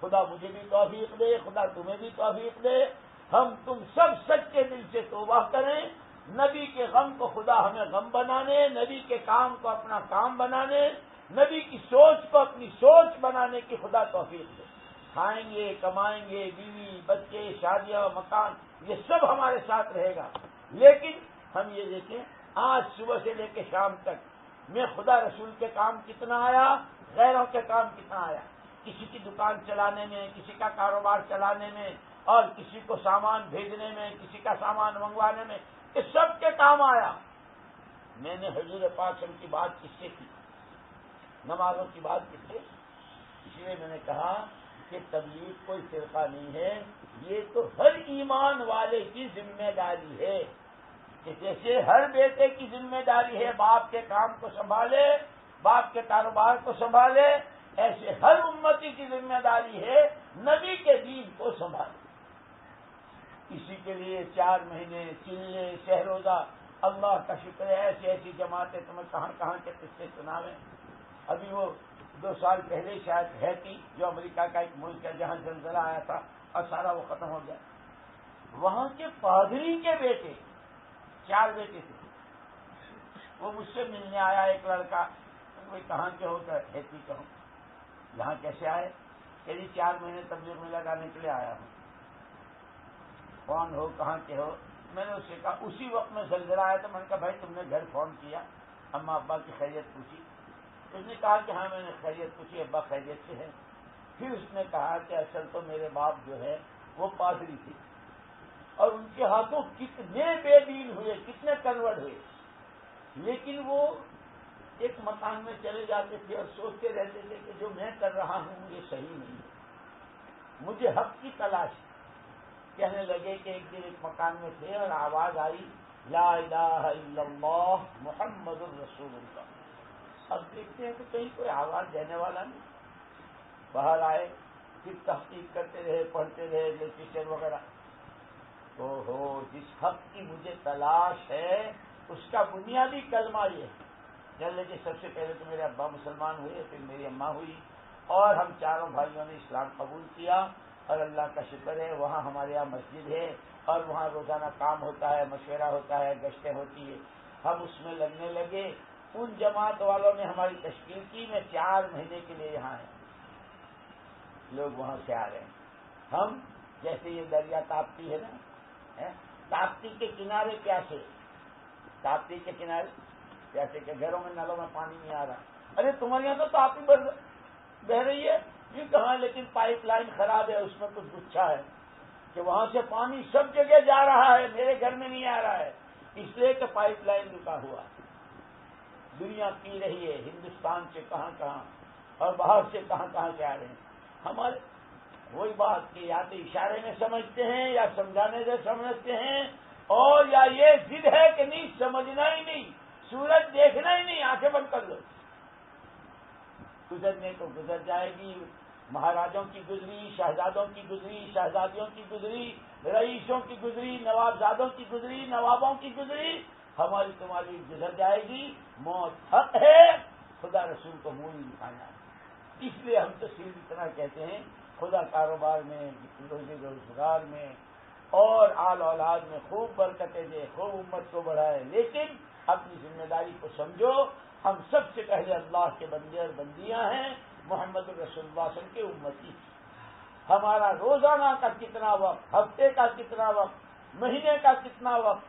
خدا مجھے بھی توفیق دے، خدا تمہیں بھی توفیق دے. ہم تم سب سچے دل سے توبہ کریں. نبی کے غم کو خدا ہمیں غم بنانے، نبی کے کام کو اپنا کام بنانے، نبی کی سوچ کو اپنی سوچ بنانے کی خدا توفیق دے. کھائیں گے، کمائیں گے، بیوی، بچے، شادیاں، مکان، یہ سب ہمارے ساتھ رہے گا. لیکن ہم یہ دیکھیں، آج صبح سے لے کے شام تک میں خدا رسول کے کام کتنا آیا، غیروں کے کام کتنا آیا، کسی کی دکان چلانے میں، کسی کا کاروبار چلانے میں، اور کسی کو سامان بھیجنے میں، کسی کا سامان منگوانے میں، یہ سب کے کام آیا۔ میں نے حضور پاک صلی اللہ علیہ وسلم کی بات کس سے کی، نمازوں کی بات کس سے؟ اس لیے میں نے کہا کہ تبلیغ کوئی فرقہ نہیں ہے، یہ تو ہر ایمان والے کی ذمہ داری ہے، کہ جیسے ہر بیٹے کی ذمہ داری ہے باپ کے کام کو سنبھالے، باپ کے کاروبار کو سنبھالے، ایسے ہر امتی کی ذمہ داری ہے نبی کے دین کو سنبھالے۔ اسی کے لیے 4 مہینے چلے شہروزہ، اللہ کا شکر ہے ایسی ایسی جماعتیں تمہیں کہاں کہاں کے قصے سناویں۔ ابھی وہ 2 سال پہلے شاید ہے کہ جو امریکہ کا ایک ملک ہے جہاں زلزلہ آیا تھا اور سارا وہ ختم ہو گیا، وہاں کے پادری کے بیٹے 4 بیٹے تھے، وہ مجھ سے ملنے آیا ایک لڑکا، کوئی کہاں کے ہو کر ہیتی کہ ہوں، یہاں کیسے آئے؟ کہ 4 مہینے تبلیغ میں لگانے کے لیے آیا ہوں۔ کون ہو، کہاں کے ہو؟ میں نے اس سے کہا، اسی وقت میں زلزلہ آیا تو میں نے کہا بھائی تم نے گھر فون کیا، اماں ابا کی خیریت پوچھی؟ اس نے کہا کہ ہاں میں نے خیریت پوچھی، ابا خیریت سے ہے۔ پھر اس نے کہا کہ اصل تو میرے باپ جو ہے وہ پادری تھے، اور ان کے ہاتھوں کتنے بے دین ہوئے، کتنے کنورٹ ہوئے، لیکن وہ ایک مکان میں چلے جاتے تھے اور سوچتے رہتے تھے کہ جو میں کر رہا ہوں یہ صحیح نہیں ہے، مجھے حق کی تلاش ہے۔ کہنے لگے کہ ایک دن ایک مکان میں تھے اور آواز آئی لا الہ الا اللہ محمد الرسول اللہ۔ اب دیکھتے ہیں کہ کہیں کوئی آواز دینے والا نہیں، باہر آئے، پھر تحقیق کرتے رہے، پڑھتے رہے لٹریچر وغیرہ۔ جس حق کی مجھے تلاش ہے اس کا بنیادی کلمہ یہ ہے۔ جلدی کہ سب سے پہلے تو میرے ابا مسلمان ہوئے، پھر میری اماں ہوئی، اور ہم چاروں بھائیوں نے اسلام قبول کیا، اور اللہ کا شکر ہے وہاں ہمارے یہاں مسجد ہے اور وہاں روزانہ کام ہوتا ہے، مشورہ ہوتا ہے، گشتیں ہوتی ہے، ہم اس میں لگنے لگے۔ ان جماعت والوں نے ہماری تشکیل کی، میں 4 مہینے کے لیے یہاں ہے، لوگ وہاں سے آ رہے ہیں۔ ہم جیسے یہ دریا تاپتی ہے نا، تاپتی کے کنارے پیاسے، تاپتی کے کنارے پیاسے کے گھروں میں نلوں میں پانی نہیں آ رہا، ارے تمہارے یہاں تو تاپی بہ رہی ہے، یہ کہاں، لیکن پائپ لائن خراب ہے، اس میں کچھ گچھا ہے کہ وہاں سے پانی سب جگہ جا رہا ہے، میرے گھر میں نہیں آ رہا ہے، اس لیے کہ پائپ لائن رکا ہوا۔ دنیا پی رہی ہے، ہندوستان سے کہاں کہاں اور باہر سے کہاں کہاں سے آ رہے ہیں۔ ہمارے وہی بات کہ یا تو اشارے میں سمجھتے ہیں یا سمجھانے سے سمجھتے ہیں، اور یا یہ ضد ہے کہ نہیں سمجھنا ہی نہیں، سورج دیکھنا ہی نہیں، آنکھیں بند کر لو، گزرنے کو گزر جائے گی۔ مہاراجوں کی گزری، شہزادوں کی گزری، شہزادیوں کی گزری، رئیسوں کی گزری، نوابزادوں کی گزری، نوابوں کی گزری، ہماری تمہاری گزر جائے گی۔ موت حق ہے، خدا رسول کو منہ نہیں دکھانا ہے۔ اس لیے ہم تو صرف اتنا کہتے ہیں خدا کاروبار میں، روزی روزگار میں اور آل اولاد میں خوب برکتیں دے، خوب امت کو بڑھائے، لیکن اپنی ذمہ داری کو سمجھو۔ ہم سب سے پہلے اللہ کے بندے اور بندیاں ہیں، محمد الرسول اللہ صلی اللہ علیہ وسلم کے امتی۔ ہمارا روزانہ کا کتنا وقت، ہفتے کا کتنا وقت، مہینے کا کتنا وقت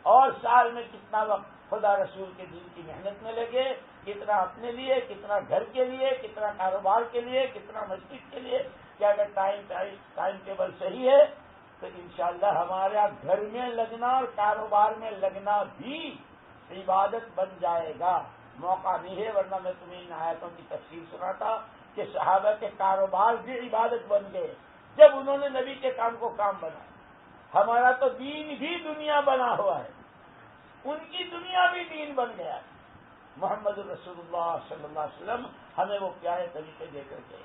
اور سال میں کتنا وقت خدا رسول کے دین کی محنت میں لگے، کتنا اپنے لیے، کتنا گھر کے لیے، کتنا کاروبار کے لیے، کتنا مسجد کے لیے، کہ اگر ٹائم ٹیبل صحیح ہے تو انشاءاللہ ہمارا گھر میں لگنا اور کاروبار میں لگنا بھی عبادت بن جائے گا۔ موقع نہیں ہے ورنہ میں تمہیں ان آیتوں کی تفسیر سناتا کہ صحابہ کے کاروبار بھی عبادت بن گئے جب انہوں نے نبی کے کام کو کام بنایا۔ ہمارا تو دین بھی دنیا بنا ہوا ہے، ان کی دنیا بھی دین بن گیا ہے۔ محمد رسول اللہ صلی اللہ علیہ وسلم ہمیں وہ پیارے طریقے دے کر گئے۔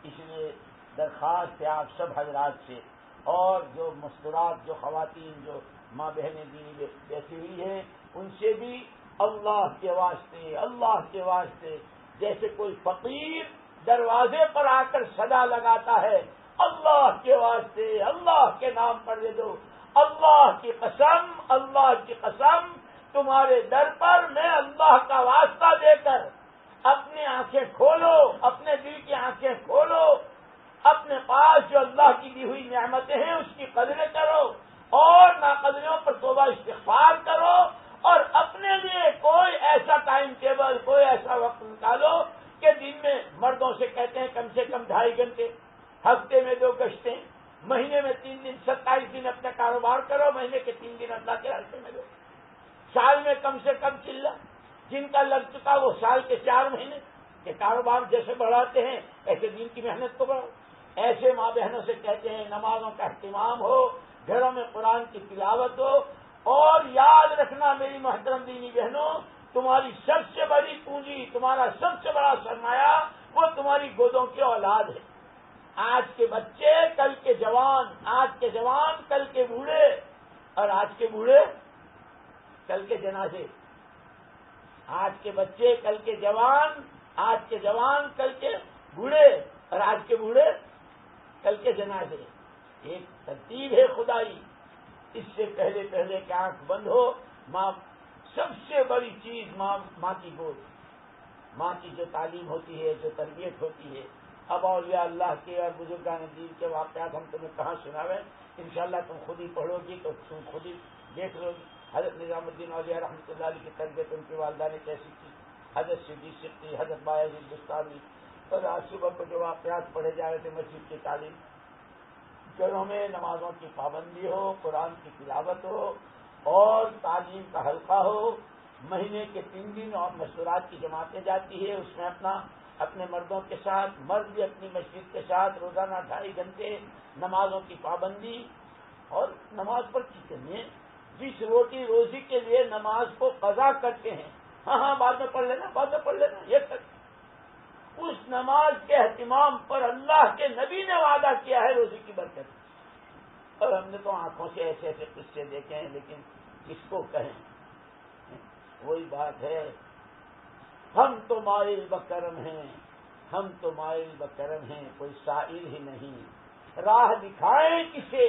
اس لیے درخواست ہے آپ سب حضرات سے، اور جو مستورات، جو خواتین، جو ماں بہنیں دینی بیٹھی ہوئی ہیں، ان سے بھی اللہ کے واسطے، اللہ کے واسطے، جیسے کوئی فقیر دروازے پر آ کر صدا لگاتا ہے، اللہ کے واسطے، اللہ کے نام پر دے دو، اللہ کی قسم، اللہ کی قسم، تمہارے در پر میں اللہ کا واسطہ دے کر اپنی آنکھیں کھولو، اپنے دل کی آنکھیں کھولو، اپنے پاس جو اللہ کی دی ہوئی نعمتیں ہیں اس کی قدریں کرو، اور ناقدریوں پر توبہ استغفار کرو، اور اپنے لیے کوئی ایسا ٹائم کاروبار کرو، مہینے کے 3 دن اللہ کے راستے میں دو، سال میں کم سے کم چلہ جن کا لگ چکا وہ سال کے 4 مہینے کے کاروبار جیسے بڑھاتے ہیں ایسے دین کی محنت کو بڑھاؤ. ایسے ماں بہنوں سے کہتے ہیں نمازوں کا اہتمام ہو، گھروں میں قرآن کی تلاوت ہو، اور یاد رکھنا میری محترم دینی بہنوں، تمہاری سب سے بڑی پونجی، تمہارا سب سے بڑا سرمایہ وہ تمہاری گودوں کی اولاد ہے. آج کے بچے کل کے جوان، آج کے جوان کل کے بوڑھے، اور آج کے بوڑھے کل کے جنازے. آج کے بچے کل کے جوان، آج کے جوان کل کے بوڑھے، اور آج کے بوڑھے کل کے جنازے. ایک ترتیب ہے خدائی. اس سے پہلے کہ آنکھ بند ہو، ماں سب سے بڑی چیز ماں کی گود، ماں کی جو تعلیم ہوتی ہے، جو تربیت ہوتی ہے. اب اولیاء اللہ کے اور بزرگان دین کے واقعات ہم تمہیں کہاں سناویں، انشاءاللہ تم خود ہی پڑھو گی تو تم خود ہی دیکھ لو گی. حضرت نظام الدین اولیاء رحمۃ اللہ علیہ کی تربیت ان کی والدہ نے کیسی کی، حضرت صدیق سقطی، حضرت بایزید بستامی. اور آج صبح کو جو واقعات پڑھے جا رہے تھے، مسجد کی تعلیم، گھروں میں نمازوں کی پابندی ہو، قرآن کی تلاوت ہو، اور تعلیم کا حلقہ ہو. مہینے کے 3 دن اور مشورات کی جماعتیں جاتی ہے، اس میں اپنے مردوں کے ساتھ، مرد بھی اپنی مسجد کے ساتھ روزانہ 2.5 گھنٹے نمازوں کی پابندی. اور نماز پر کی کرنی ہے، جس روٹی روزی کے لیے نماز کو قضا کرتے ہیں، ہاں بعد میں پڑھ لینا، بعد میں پڑھ لینا، یہ تک اس نماز کے اہتمام پر اللہ کے نبی نے وعدہ کیا ہے روزی کی برکت. اور ہم نے تو آنکھوں سے ایسے ایسے قصے دیکھے ہیں، لیکن کس کو کہیں. وہی بات ہے، ہم تو مائل بکرم ہیں، ہم تو مائل بکرم ہیں، کوئی سائل ہی نہیں. راہ دکھائیں کسے،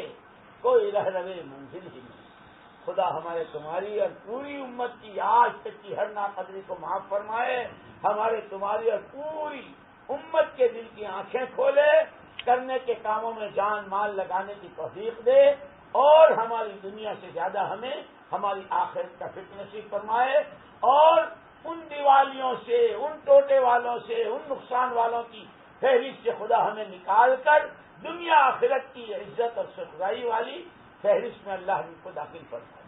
کوئی رہ روے منزل ہی نہیں. خدا ہمارے تمہاری اور پوری امت کی آج تک کی ہر ناقدری کو معاف فرمائے. ہمارے تمہاری اور پوری امت کے دل کی آنکھیں کھولے، کرنے کے کاموں میں جان مال لگانے کی توفیق دے، اور ہماری دنیا سے زیادہ ہمیں ہماری آخرت کا فکر نصیب فرمائے. اور ان دیوالیوں سے، ان ٹوٹے والوں سے، ان نقصان والوں کی فہرست سے خدا ہمیں نکال کر دنیا آخرت کی عزت اور سخائی والی فہرست میں اللہ ہم کو داخل فرمائے.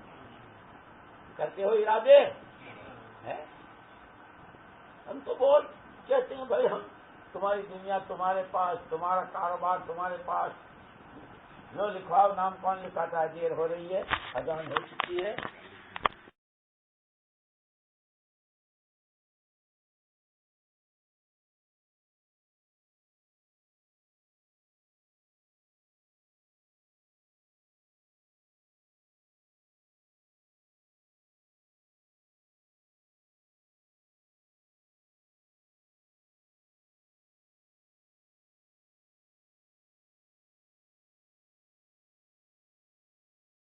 کرتے ہو ارادے؟ ہم تو بول کہتے ہیں بھائی ہم تمہاری دنیا تمہارے پاس، تمہارا کاروبار تمہارے پاس، لو لکھواؤ نام کون لکھاتا ہے. دیر ہو رہی ہے، اذان ہو چکی ہے.